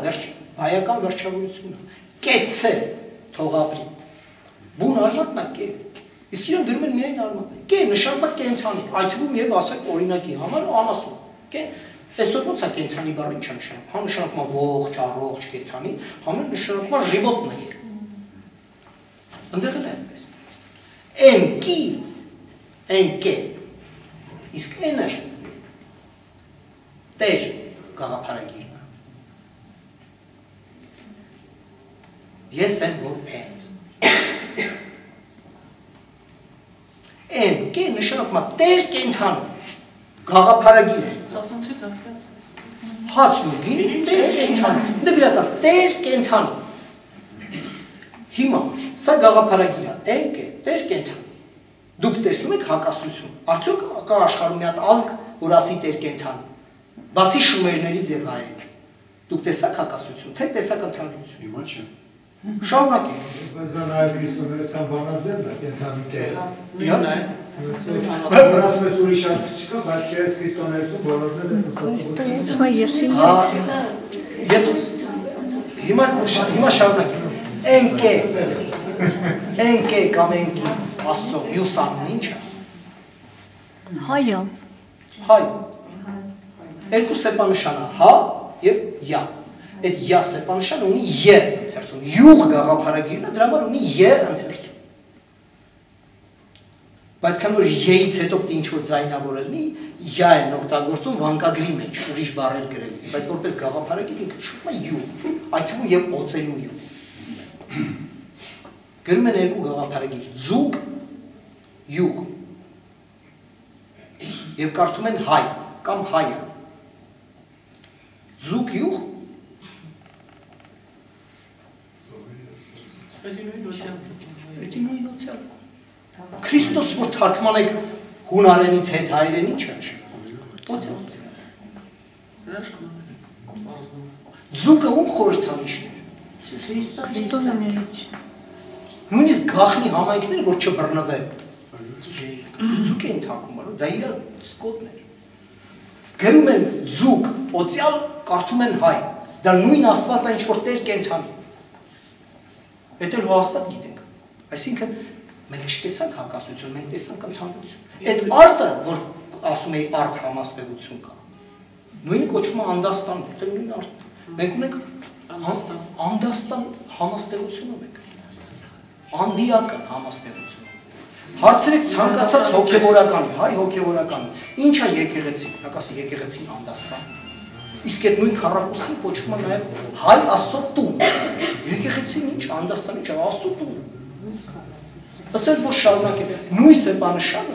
բայական վերջավորությունը, կեցը, թողապրի, բուն արմատնա կե, իսկ իրան գրում են միայն արմատնա, կե, նշանբատ կենթանի, այդ թվում և ասեք օրինակի համար անասում, այսօր ոնց է կենթանի բառը ինչա նշանում, հա նշանակում է ողջ, առողջ կենթանի, համեն նշանակում է ժիվոտնա է, ընդեղ էլ է այնպես, ենկի, ենկե, իսկ ենը տեր գաղափարագիրն է, ես եմ որ են, ենկե նշանակում է տեր կենթանում, գաղափարագիր է, հացնում գինի, տեր կենթանում, նգրած է, տեր կենթանում, հիմա, սա գաղափարագիր է, ենկե, տեր կենթանում, դուք տեսնում եք հակասություն, արդյոք կա աշխարհում մի հատ ազգ, որ ասի տեր կենթանում, բացի շումերներից և հայերից, դուք տեսակ հակասություն, թե տեսակ ընդհանրություն։ Հիմա չէ։ Շարունակենք։ Բայց նա նաև քրիստոնեության բանաձևն է, կենթանի տերը։ Իհարկե։ Ասում ես ուրիշ ազգ չկա, բայց քրես քրիստոնեություն բոլորն են Հիմա շարունակենք։ Ենկե կամ ենկից աստծո մյուս անունը ինչ է։ Հայը։ Հայ, Երկու սեպանշան է, հա եւ յա։ Այդ յա սեպանշանը ունի ե ընթերցում։ Յուղ գաղափարագիրն է, դրա համար ունի ե ընթերցում։ Բայց քան որ ե-ից հետո պետք է ինչ-որ ձայնավորել լինի, յա են օգտագործում վանկագրի մեջ, ուրիշ բառեր գրելիս, բայց որպես գաղափարագիր ինքը շփում է յուղ, այդ թվում եւ օծելու յուղ։ Գրում են երկու գաղափարագիր՝ ձուկ, յուղ։ Եվ կարդում են հայ կամ հայը։ Ձուկ, յուղ։ Էդի նույնությամբ։ Քրիստոս որ թարգմանեք հունարենից հետ հայերենի չէ։ Ձուկը ում խորհրդանիշն է։ Քրիստոսը ներիչ։ Նույնիսկ գաղտնի համայնքները որ չբռնվեն։ Ձուկ էին թակում, դա իր սկոտն էր։ Գրում են ձուկ, օծյալ կարդում են հայ։ Դա նույն Աստվածն է ինչ որ Տեր կենթանի։ Դա էլ հաստատ գիտենք։ Այսինքն մենք չտեսանք հակասություն, մենք տեսանք ընդհանրություն։ Այդ արտը, որ ասում էի արտ համաստեղություն կա, նույնը կոչվում է անդաստան, դա նույն արտն է։ Մենք ունենք անդաստան համաստեղություն ունենք, անդիական համաստեղություն։ Հարցրեք ցանկացած հոգևորականի, հայ հոգևորականի, ինչ է եկեղեցին, նա կասի եկեղեցին անդաստան։ Իսկ այդ նույն քառակուսին կոչվում է նաև հայ Աստծո տուն։ Եկեղեցին ինչ, անդաստան ինչ, Աստծո տուն։ Ասենց որ շարունակել, նույն սեպանշանը,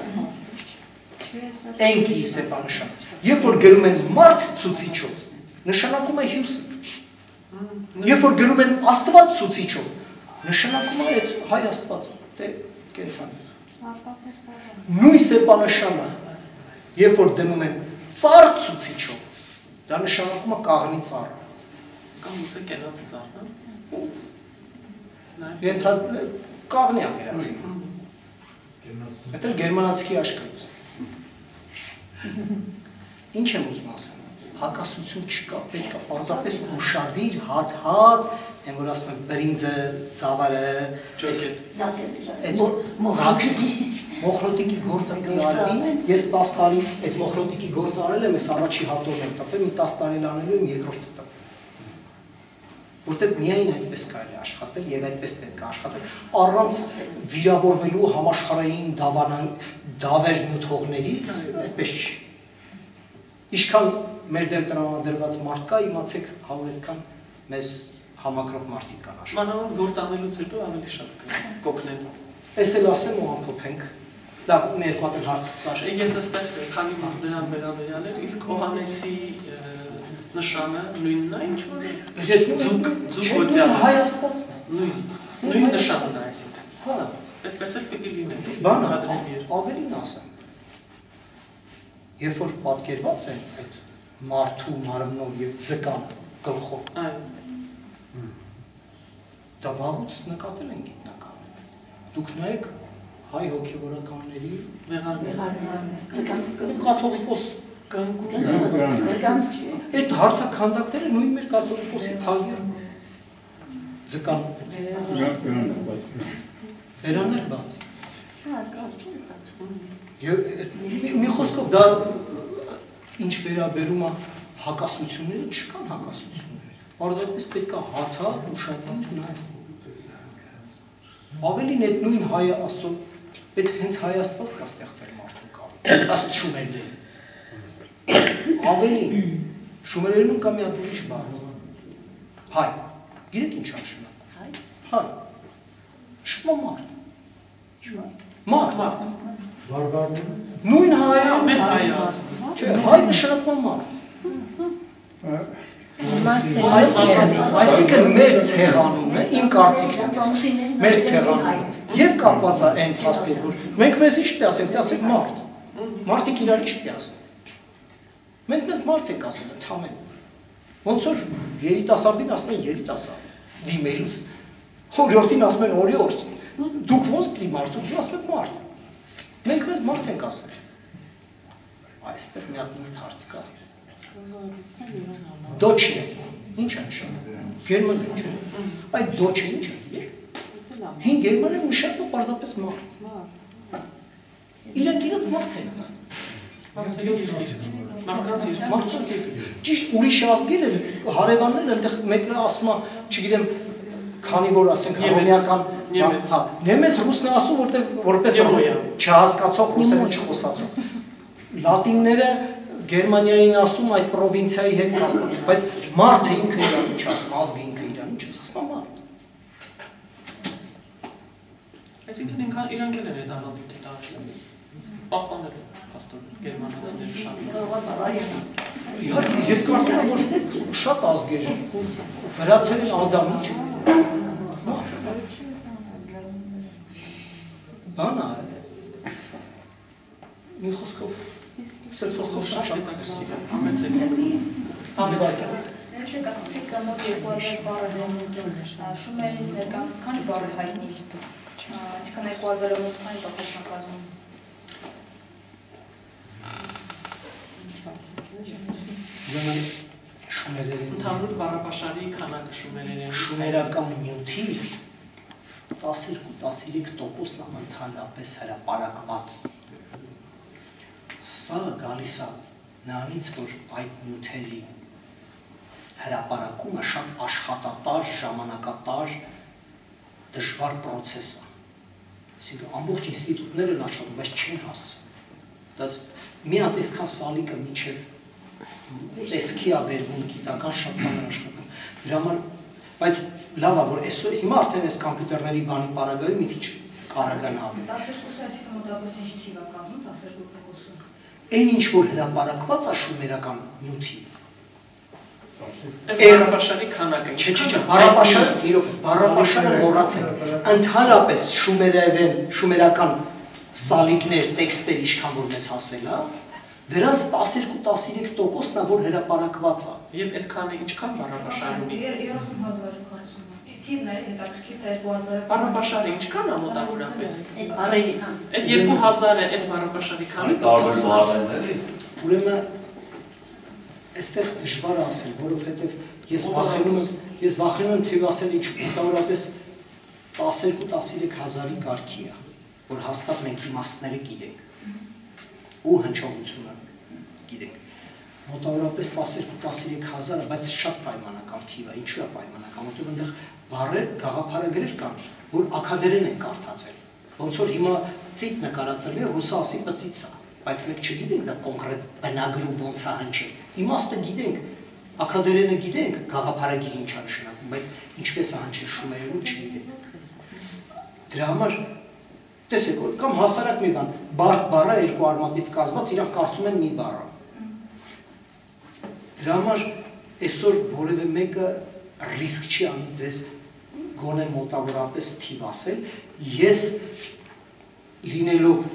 էնքի սեպանշան, երբ որ գրում են մարդ ցուցիչով, նշանակում է հյուսը։ Երբ որ գրում են Աստված ցուցիչով, նշանակում է այդ հայ Աստվածը, դե կենթանի։ Նույն սեպանշանը, երբ որ դնում են ծառ ցուցիչով, դա նշանակում է կաղնի ծառ։ Կամ ուզե կենաց ծառն է։ Կաղնի է վերացին։ Այդ էլ գերմանացիքի աշկրուց։ Ինչ եմ ուզում ասեմ, հակասություն չկա, պետք է պարզապես ուշադիր, հատ, են որ ասում եմ բրինձը, ծավարը, մոխրոտիկի գործը արվի, ես 10 տարի այդ մոխրոտիկի գործը արել եմ, ես առաջի հատորն եմ տպել, մի 10 տարի լանելու եմ երկրորդը տպել։ Որտեղ միայն այդպես կարելի աշխատել եւ այդպես պետք է աշխատել առանց վիրավորվելու համաշխարհային դավերն ու թողներից այդպես չի։ Ինչքան մեր դեմ տրամադրված մարդ կա, իմացեք 100-ական մեզ համակրող մարդիկ կան աշխարհում։ Մանավանդ գործ անելուց հետո ավելի շատ կօգնեն։ Էս էլ ասեմ ու ամփոփենք։ Լավ, մեր հատ հարց կար։ Ես այստեղ քանի մարդ դրան վերաբերյալ էր, իսկ Հովհաննեսի նշանը նույնն է, ինչ որ ձուկ Հայ Աստված նույն նշանն է այսինքն։ Հա, այդպես էլ պետք է լինի։ Բանը ավելին ասեմ։ Երբ որ պատկերված են այդ մարդու մարմնով եւ ձկան գլխով։ Դա վաղուց նկատել են գիտնականները։ Դուք նայեք հայ հոգևորականների կաթողիկոս այդ հարթաքանդակները նույն մեր կաթողիկոսի թագը ձկան բերաններ բաց մի խոսքով դա ինչ վերաբերում է հակասությունները չկան հակասությունները պարզապես պետք է հաթաթ ուշադիր նայել ավելին այդ նույն հայ Աստծո այդ հենց հայ Աստված կա ստեղծել մարդու կապ ըստ շումերների ավելին շումերերում կա մի հատ ուրիշ բառ հայ գիտեք ինչ նշանակում հայ շմա մարդ նույն հայ ամեն հայ ասում չէ հայ նշանակում մարդ Այսինքն մեր ցեղանունը իմ կարծիքն է մեր ցեղանունը եւ կապված է այն փաստի որ մենք մեզ ինչ դասենք դասենք մարդիկ իրար ինչ դասեն մենք մեզ մարդ ենք ասել ընդհանրեն ոնց որ երիտասարդին ասում են երիտասարդ դիմելուց օրիորդին ասում են օրիորդ դուք ոնց պիտի մարդ ու ասում եք մարդ մենք մեզ մարդ ենք ասել այստեղ մի հատ նոր հարց կա Դոչն է, ինչ է նշանակում, գերմաներ չէ, այդ դոչը ինչ է, հին գերմաներ նշանակում պարզապես մարդ, իրանք իրոք մարդ են ասում, Մարդկանց երկիր։ Ճիշտ ուրիշ ազգեր են, հարևաններ այնտեղ մեկը ասում է, չգիտեմ, քանի որ ասենք հռոմեական նեմեց ռուսն է ասում, որպես չհասկացող ռուսերեն չխոսացող։ Լատինները Գերմանիային ասում այդ պրովինցիայի հետ կապված, բայց մարդը ինքը իրան ինչ ասում, ազգը ինքը իրան ինչ ասում, մարդ։ Այսինքն իրանք են այդ անալիթը դարձել, պահպանել փաստորեն գերմանացիները շատ։ Ես կարծում եմ, որ շատ ազգեր վրացերեն ադամիչ բանա մի խոսքով սենց խոսքով շատ Ներեցեք ասացիք մոտ 2000 բառը շումերից ներկայումս քանի բառ է հայտնի, այսինքն 2000-ը մոտ քանի տոկոսն է կազմում։ Շումերերեն Ընդհանուր բառապաշարի քանակը շումերերեն շումերական նյութի 12-13%-ն ընդհանրապես հրապարակված։ Սա գալիս է նրանից, որ այդ նյութերի հրապարակումը շատ աշխատատար, ժամանակատար, դժվար պրոցես է։ Այսինքն ամբողջ ինստիտուտները աշխատում, բայց չեն հասցնում։ Դա մի հատ այսքան սալիկը մինչև տեսքի է բերվում գիտական շատ ծանր աշխատանք։ Դրա համար, բայց լավ է, որ այսօր հիմա արդեն այս կոմպյուտերների բանի պարագայում մի քիչ պարագանա։ 12-ը այսինքն մոտավորապես ինչ թիվ է կազմում 12%-ը։ Այն ինչ որ հրապարակված է շումերական նյութի։ Բառապաշարի քանակը։ Չէ, բառապաշարը մոռացեք։ Ընդհանրապես շումերական սալիկներ, տեքստեր ինչքան որ մեզ հասել է, դրանց 12-13%-ն է, որ հրապարակված է։ Եվ այդքանը ինչքան բառապաշարում է։ 30,000 թիվները հետաքրքիր 2000 Բառապաշարը ինչքան է մոտավորապես։ Այդ 2000-ը այդ բառապաշարի քանի տարբեր բառերն էլի։ Ուրեմն այստեղ դժվար է ասել, որովհետև ես վախենում եմ թիվ ասել ինչ մոտավորապես 12-13 հազարի կարգի է, որ հաստատ մենք իմաստները գիտենք ու հնչողությունը գիտենք։ Մոտավորապես 12-13 հազարը, բայց շատ պայմանական թիվ է, ինչու է պայմանական, որտեղ այնտեղ բառեր, գաղափարագրեր կան, որ ակադերեն են կարդացել։ Ոնց որ հիմա ծիտ նկարածել է, ռուսը ասի պծից է, բայց մենք չգիտենք դա կոնկրետ բնագրում ոնց է հնչել։ Իմաստը գիտենք, ակադերենը գիտենք, գաղափարագիրը ինչ է նշանակում, բայց ինչպես է հնչել շումերերում չգիտենք։ Դրա համար տեսեք, կամ հասարակ մի բան, բառը երկու արմատից կազմված, իրանք կարծում են մի բառ է։ Դրա համար այսօր որևէ մեկը ռիսկ չի անի ձեզ գոնե մոտավորապես թիվ ասել, ես լինելով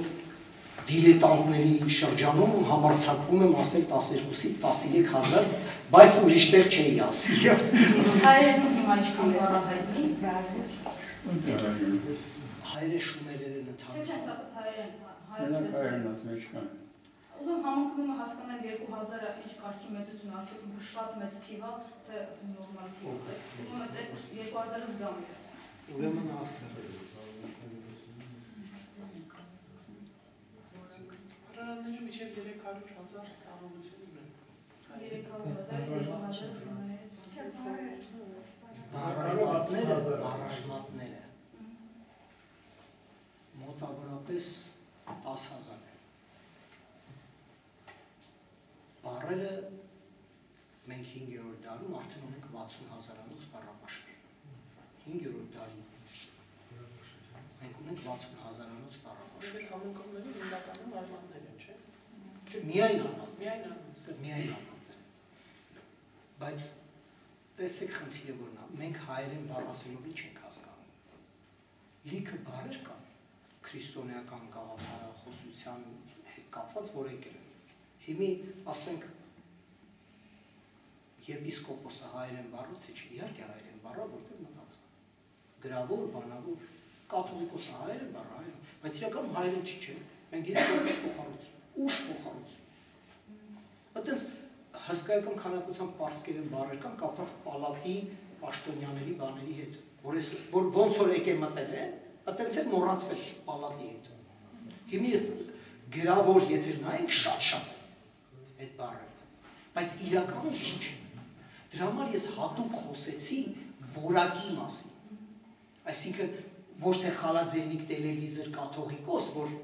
դիլետանտների շրջանում համարձակվում եմ ասել 12-ից 13 հազար, բայց ուրիշ տեղ չէի ասի։ Հայերենում հիմա ինչքան բառ է հայտնի։ Հայերը շումերեր են ընդհանուր։ Չէ, հայերեն ասում ինչքան։ Ուզում համընկնում հասկանալ 2000-ը ինչ կարգի մեծություն է, արդյոք ինքը շատ մեծ թիվ է, թե նորմալ թիվ է։ Ուզում եմ 2000-ը զգամ ես։ Ուրեմն ասել։ Բառարանները մինչև 300,000 տարողություն ունեն։ 300,000 Բառարմատները մոտավորապես 10,000 են։ Բառերը մենք 5-րդ դարում արդեն ունենք 60,000-անոց բառապաշար։ 5-րդ դարի մենք ունենք 60,000-անոց բառապաշար։ Այդ համընկումները հիմնականում արմատներ են, չէ՞։ Չէ, միայն արմատ։ Միայն արմատ։ Բայց տեսեք խնդիրը որն է, մենք հայերեն բառ ասելով ինչ ենք հասկանում։ Լիքը բառեր կան քրիստոնեական գաղափարախոսության հետ կապված, որ եկել են։ Հիմի ասենք եպիսկոպոսը հայերեն բառը, թե չի, իհարկե հայերեն բառը, որտեղ մտածա։ Գրավոր, բանավոր, կաթողիկոսը հայերեն բառը, հայերեն, բայց իրականում հայերեն չի, չէ։ Մենք գիտենք որպես փոխառություն, ուշ փոխառություն։ Այդտենց հսկայական քանակությամբ պարսկերեն բառեր կան կապված պալատի պաշտոնյաների բաների հետ, որ ոնց որ եկել մտել են, այդտենց է մոռացվել պալատի հետ։ Հիմա ես գրավոր եթե նայենք շատ-շատ այդ բառերը, բայց իրականում քիչ են։ Դրա համար ես հատուկ խոսեցի որակի մասին, այսինքն ոչ թե խալաձելնիկ տելևիզոր կաթողիկոս, որ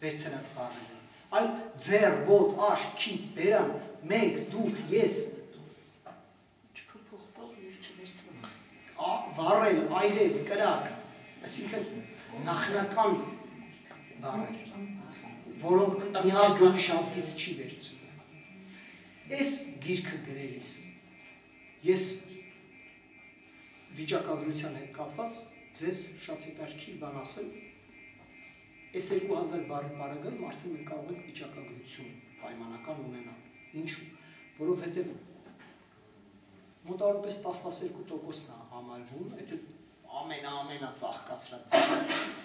վերցնած բառերը, այլ ձեր, ոտ, աշ, քիթ, բերան, մենք, դուք, ես, վառել, այրել, կրակ, այսինքն նախնական բառեր, որոնք մի ազգ ուրիշ ազգից չի վերցնում։ Այս գիրքը գրելիս ես վիճակագրության հետ կապված ձեզ շատ հետաքրքիր բան ասել, այս 2000 բառի պարագայում արդեն մենք կարող ենք վիճակագրություն պայմանական ունենալ։ Ինչու՞։ Որովհետև մոտավորապես 10-12%-ն է համարվում, այդ ամենածաղկացրած,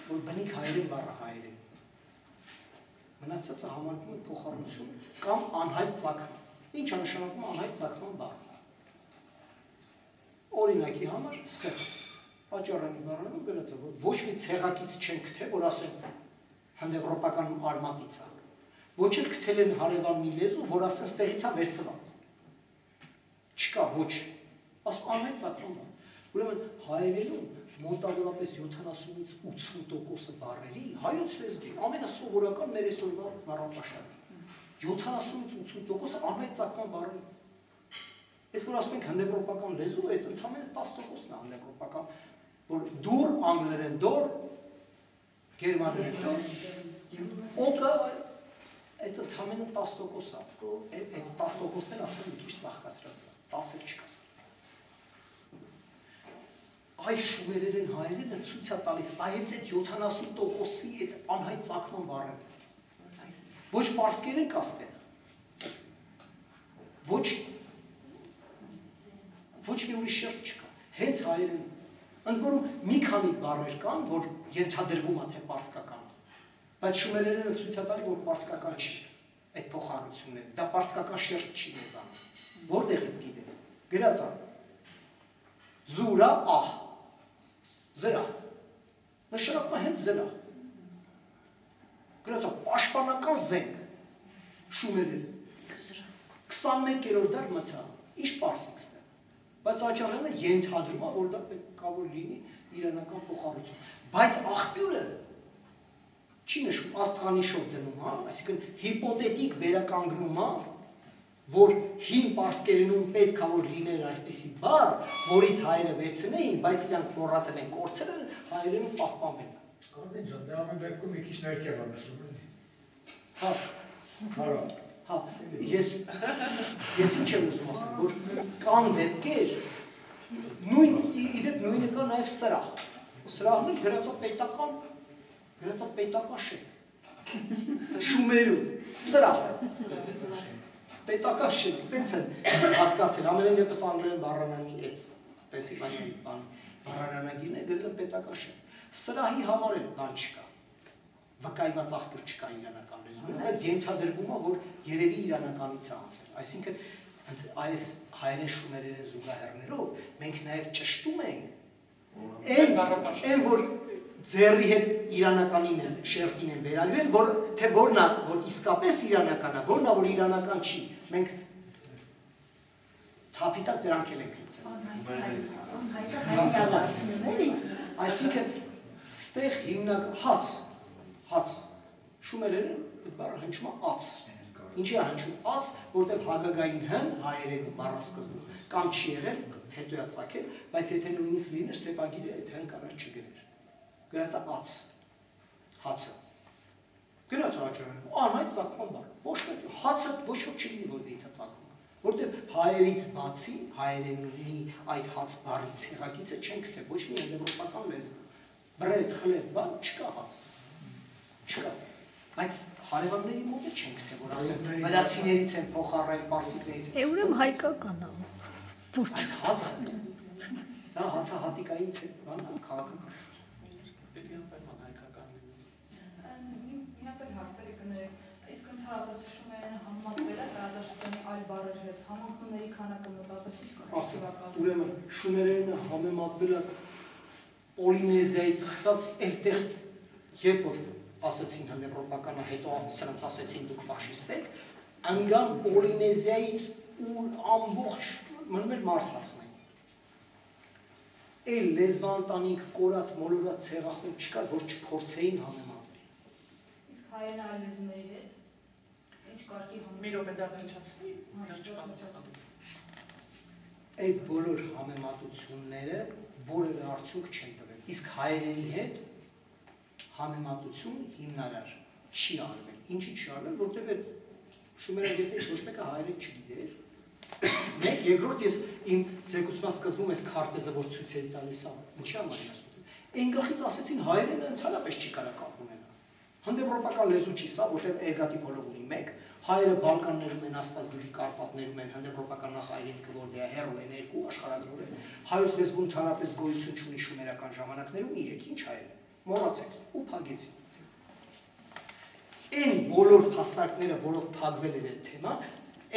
որ բնիկ հայերեն բառը հայերեն։ Մնացածը համարվում է փոխառություն կամ անհայտ ծագման։ Ինչ է նշանակում անհայտ ծագման բառը։ Օրինակի համար սեղ, պատճառանի բառանում գրած է, որ ոչ մի ցեղակից չեն գտել, որ ասեն հնդեվրոպական արմատից է։ Ոչ էլ գտել են հարևան մի լեզու, որ ասեն ստեղից է վերցված։ Չկա, ոչ, ասում անհայտ ծագման բառ։ Ուրեմն հայերենում մոտավորապես 70-ից 80% բառերի հայոց լեզվի ամենասովորական մեր այսօրվա բառապաշարը։ 70-ից 80% անհայտ ծագման բառեր։ Այդ որ ասում ենք հնդեվրոպական լեզու, այդ ընդհանրապես 10%-ն է հնդեվրոպական, որ դուր, անգլերեն դոր, գերմաներեն դոր, օկը այդ ընդհանրապես 10% է։ Այդ 10%-ն ասում են մի քիչ ծաղկացրած է, 10-ը չկասա։ Այ շումերերեն հայերենը ցույց է տալիս այդ 70%-ի այդ անհայտ ծագման բառերը։ Ոչ պարսկերեն կասկեն։ Ոչ մի ուրիշ շերտ չկա։ Հենց հայերեն։ Ընդ որում մի քանի բառեր կան, որ ենթադրվում է թե պարսկական։ Բայց շումերերենը ցույց է տալի, որ պարսկական չի այդ փոխառությունները։ Դա պարսկական շերտ չի մեզանում։ Որտեղից գիտեք։ Գրած է։ Զուրա ահ։ Զրա։ Նշանակում է հենց զրա։ Գրած է պաշտպանական զենք։ Շումերեն։ 21-րդ դար մթա։ Ինչ պարսիկ ստե։ Բայց աճարանը ենթադրում է, որ դա պետք է որ լինի իրանական փոխառություն։ Բայց աղբյուրը չի նշում, աստղանիշով դնում, հա, այսինքն հիպոթետիկ վերականգնում է, որ հին պարսկերենում պետք է որ լիներ այսպիսի բառ, որից հայերը վերցնեին, բայց իրանք մոռացել են, կորցրել են, հայերենում պահպանվել է։ Կարմեն ջան, դա ամեն դեպքում մի քիչ ներքև է նշում էլի։ Հա։ Հարա։ Հա, ես ինչ եմ ուզում ասել, որ կան դեպքեր, իդեպ նույնը կա նաև սրահ։ Սրահն էլ գրած է պետական շենք։ Շումերում, սրահ։ Պետական շենք, տենց են հասկացել, ամենայն դեպս անգլերեն բառանանի այդ Պենսիլվանիայի բառանանագին է գրել պետական շենք։ Սրահի համար էլ բան չկա։ Վկայված աղբյուր չկա իրանական լեզուում, բայց ենթադրվում է, որ երևի իրանականից է անցել։ Այսինքն այս հայերեն շումերերեն զուգահեռներով մենք նաև ճշտում ենք այն որ ձեռի հետ իրանականին են, շերտին են վերագրել, որ թե որն է, որ իսկապես իրանական է, որն է, որ իրանական չի։ Մենք թափիտակ դրանք էլ ենք լցել։ Այսինքն ստեղ հիմնական հաց, շումերերը այդ բառը հնչում է ած, ինչի է հնչում ած, որտեղ հագագային հն հայերենում բառասկզբում կամ չի եղել, հետո է ծագել, բայց եթե նույնիսկ լիներ սեպագիրը այդ հն կարար չգներ, գրած է ած, հացը, գրած է աճարանում, անհայտ ծագման բառ, հացը ոչ ոք չի լինի, որ դեից է ծագում, որտեղ հայերից բացի, հայերենի այդ հաց բառի ցեղակիցը չեն գտել, ոչ մի եվրոպական լեզու, բրեդ, խլետ, բան չկա հաց։ Չկա, բայց հարևանների մոտ չենք թե որ ասեն վրացիներից են փոխառել, պարսիկներից են։ Ուրեմն հայկական է։ Բայց հացը, դա հացահատիկային բան կա, քաղաքական։ Պետք է պայման հայկական լինի։ Միակ էլ հարցերը կներեք, իսկ ընդհանրապես շումերենը համեմատվել է տարածաշրջանի այլ բառերի հետ, համընկնումների քանակը մոտավորապես ինչ կա։ Ասա, ուրեմն շումերենը համեմատվել է Պոլինեզիայից սկսած այդտեղ, երբ որ ասացին հնդեվրոպականը, հետո սրանց ասեցին դուք ֆաշիստ եք, Անգամ Պոլինեզիայից ու ամբողջ մնում էր Մարս հասնեն։ Էլ լեզվանտանիք կորած մոլորած ցեղախումբ չկար, որ չփորձեին համեմատել։ Իսկ հայերեն այլ լեզուների հետ ինչ կարգի Մի րոպե դա վերջացնի, վերջացնի։ Այդ բոլոր համեմատությունները որևէ արդյունք չեն տվել։ Իսկ հայերենի հետ համեմատություն հիմնարար չի արվել։ Ինչի՞ չի արվել, որտեղ այդ շումերագետներից ոչ մեկը հայերեն չգիտեր։ Մեկ, երկրորդ ես իմ զեկուցման սկզբում այս քարտեզը որ ցույց էի տալիս, ինչի՞ համար եմ ասում։ Այն գլխից ասեցին հայերենը ընդհանրապես չի կարող կապ ունենալ։ Հնդեվրոպական լեզու չի սա, որտեղ էրգատիվ հոլով ունի մեկ, հայերը Բալկաններում են, Աստվածգետի Կարպատներում են, հնդեվրոպական նախայրենիքը որ դե հերո են երկու աշխարհագրորեն, հայոց լեզվում ընդհանրապես գոյություն չունի շումերական ժամանակներում 3 ինչ հայեր են, մոռացեք ու փագեցին։ Այն բոլոր փաստարկները, որով փակվել էր այդ թեման,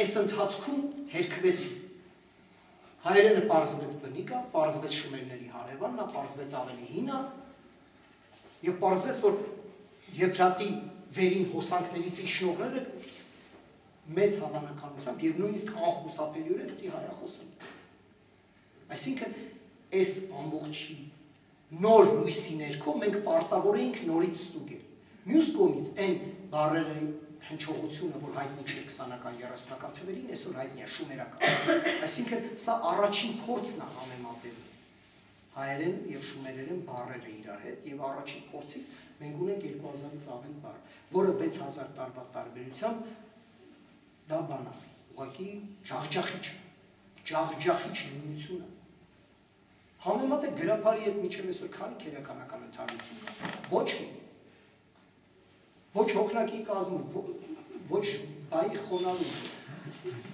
այս ընթացքում հերքվեցին։ Հայերենը պարզվեց բնիկա, պարզվեց շումերների հարևանն, պարզվեց ավելի հինը, եւ պարզվեց, որ Եփրատի վերին հոսանքներից իջնողները մեծ հավանականությամբ եւ նույնիսկ անխուսափելիորեն պետք է հայախոսեն։ Այսինքն, այս ամբողջի նոր լույսի ներքո մենք պարտավոր էինք նորից ստուգել։ Մյուս կողմից այն բառերը հնչողությունը, որ հայտնի չէ 20-ական 30-ական թվերին, այսօր հայտնի է շումերական։ Այսինքն, սա առաջին փորձն է համեմատելու հայերեն եւ շումերերեն բառերը իրար հետ եւ առաջին փորձից մենք ունենք 2000-ից ավել բառ, որը 6000 տարվա տարբերությամբ դա բան է, ուղղակի ջախջախիչ նույնությունը։ Համեմատեք գրաբարի հետ մինչև այսօր քանի քերականական ընդհանրություն կա։ Ոչ մի։ Ոչ հոգնակի կազմում, ոչ բայի խոնալու,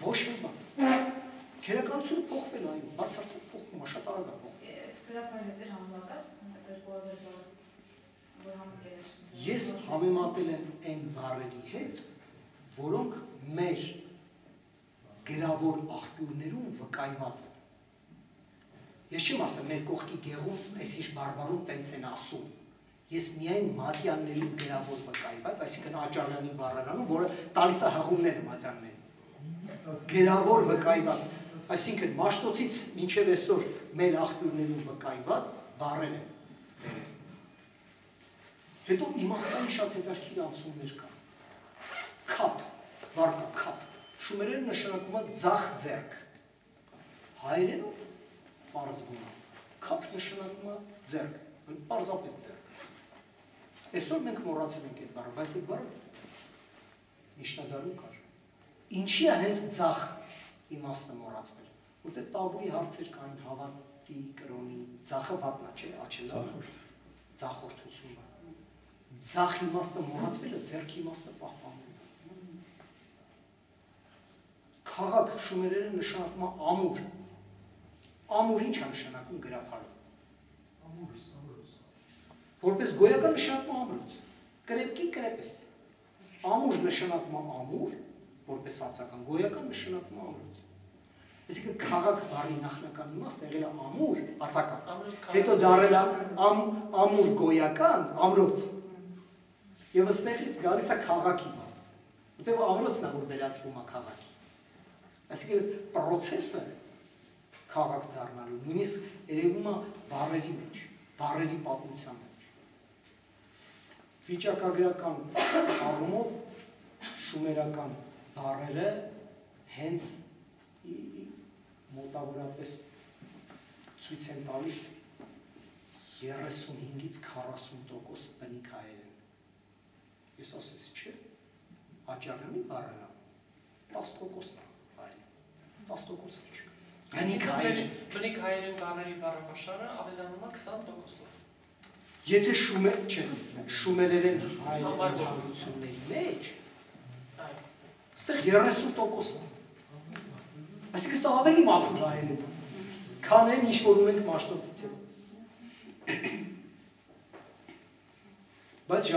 ոչ մի բան։ Քերականությունը փոխվել այո, բացարձակ փոխվում, շատ արագ է փոխվում։ Այս գրաբարի հետ էր համեմատած 2000 Ես համեմատել եմ այն բառերի հետ, որոնք մեր գրավոր աղբյուրներում վկայված են։ Ես չեմ ասեմ, մեր կողքի գեղում այսինչ բարբարում տենց են ասում։ Ես միայն մատյանների գրավոր վկայված, այսինքն Աճարյանի բառարանում, որը տալիս է հղումները մատյաններին։ Գրավոր վկայված, այսինքն Մաշտոցից մինչև այսօր մեր աղբյուրներում վկայված բառեր են։ Հետո իմաստանի շատ հետաքրքիր անցումներ կան։ Քապ, վարկա քապ։ Շումերեն նշանակում է ձախ ձեռք։ Հայերենում պարզվում է։ Քապ նշանակում է ձեռք, պարզապես ձեռք։ Այսօր մենք մոռացել ենք այդ բառը, բայց այդ բառը միջնադարում կար։ Ինչի է հենց ձախ իմաստը մոռացվել, որտեղ տաբուի հարցեր կային հավատի, կրոնի, ձախը վատնա չէ, աչելա, ձախորդությունը։ Ձախ իմաստը մոռացվելը, ձեռքի իմաստը պահպանվում։ Քաղաք շումերերը նշանակում է ամուր։ Ամուր ինչ է նշանակում գրաբարում։ Որպես գոյական նշանակում է ամրոց։ Կրեպկի կրեպես։ Ամուր նշանակում է ամուր, որպես ածական, գոյական նշանակում է ամրոց։ Այսինքն քաղաք բառի նախնական իմաստը եղել է ամուր, ածական։ Հետո դարել է ամուր գոյական, ամրոց։ Եվ այստեղից գալիս է քաղաքի իմաստ, որտեղ ամրոցն է, որ վերածվում է քաղաքի։ Այսինքն պրոցեսը քաղաք դառնալու, նույնիսկ երևում է բառերի մեջ, բառերի պատմության մեջ։ Վիճակագրական առումով շումերական բառերը հենց մոտավորապես ցույց են տալիս 35-ից 40% բնիկ հայերեն։ Ես ասեցի չէ, Աճարյանի բառերը 10%-ն է, 10%-ը չէ։ Բնիկ հայերեն բառերի բառապաշարը ավելանում է 20%-ով։ Եթե շումերերեն հայերեն ընդհանրությունների մեջ, այստեղ 30%-ն է։ Այսինքն սա ավելի մաքուր հայերեն, քան այն ինչ որ ունենք Մաշտոցից է։ Բայց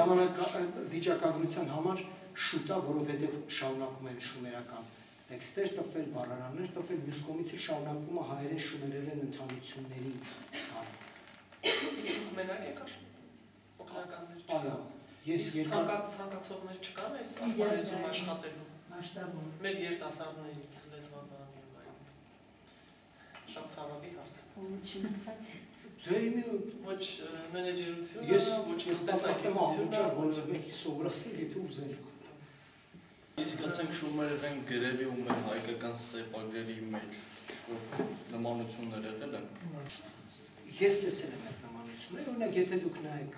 վիճակագրության համար շուտ է, որովհետև շարունակում են շումերական տեքստեր տպվել, բառարաններ տպվել, մյուս կողմից էլ շարունակվում է հայերեն շումերերեն ընդհանրությունների բանը։ Իսկ մենակ եք աշխում, օգնականներ չկան։ Այո, ես ցանկացողներ չկան այս ասպարեզում աշխատելու։ Մեր երիտասարդներից լեզվաբանի շատ ցավալի հարց։ Ոչ մենեջերությունը, ոչ տեսակետությունը, որը մեկի սովորացնել, եթե ուզենք։ Իսկ ասենք շումերեն գրերի ու մեր հայկական սեպագրերի մեջ նմանություններ եղել են։ Ես տեսել եմ այդ նմանությունները, օրինակ եթե դուք նայեք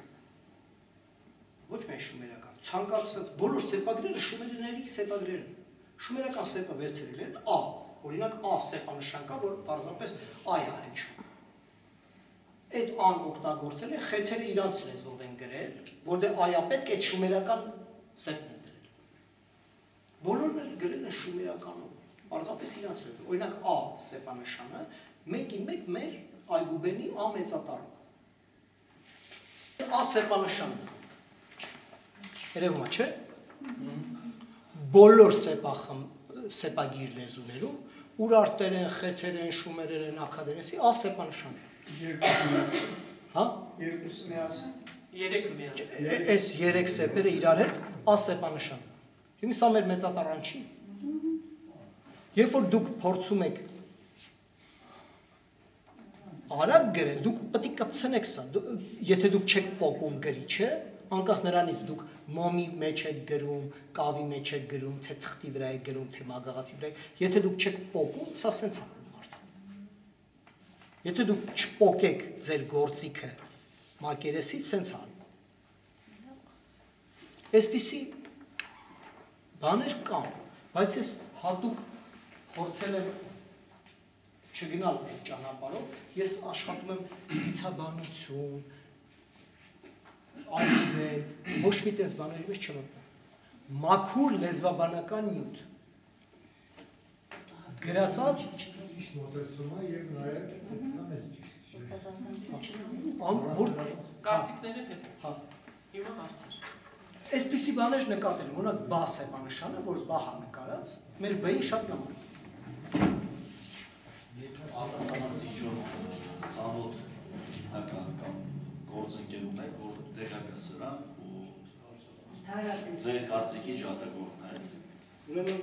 ոչ միայն շումերական, ցանկացած բոլոր սեպագրերը շումերների սեպագրեր են։ Շումերական սեպը վերցրել են A, օրինակ A սեպանշան կա, որ պարզապես A-ը հնչում։ Այդ A-ն օգտագործել են, խեթերը իրանց լեզվով են գրել, որտեղ A-ը պետք է այդ շումերական սեպն են դրել։ Բոլորն էլ գրել են շումերականով, պարզապես իրանց լեզվով։ Օրինակ A սեպանշանը մեկին մեկ մեր այգուբենի A մեծատառը։ A սեպանշանն է։ Երևում է, չէ՞։ Բոլոր սեպագիր լեզուներում ուրարտեր են, խեթեր են, շումերեր են, աքադերենսի A սեպանշան է։ Հա? Երկուսը միասին։ Երեք միասին։ Այս երեք սեպերը իրար հետ A սեպանշան։ Հիմա սա մեր մեծատառան չի։ Երբ որ դուք փորձում եք արագ գրել, դուք պետք է կպցնեք սա։ Եթե դուք չեք պոկում գրի, չէ՞, անկախ նրանից դուք մոմի մեջ եք գրում, կավի մեջ եք գրում, թե թղթի վրա եք գրում, թե մագաղաթի վրա եք, եթե դուք չեք պոկում, սա սենց անում մարդը։ Եթե դուք չպոկեք ձեր գործիքը մակերեսից, սենց անում։ Այսպիսի բաներ կան, բայց ես հատուկ փորձել եմ չգնալ այդ ճանապարհով, ես աշխատում եմ դիցաբանություն, այլն, ոչ մի տես բաների մեջ չմտնում։ Մաքուր լեզվաբանական նյութ։ Գրածած մոտեցումը եւ նաեւ Կարծիքները հետ։ Հա։ Հիմա հարցեր։ Այսպիսի բաներ նկատել եմ, օրինակ բա սեպանշանը, որ բահա նկարած, մեր բային շատ նման։ Արտասանացի ջոն ծանոթ հական կամ գործընկեր ունեք, որ տեղակա սրան ու ձեր կարծիքի ջատագործն է։ Ուրեմն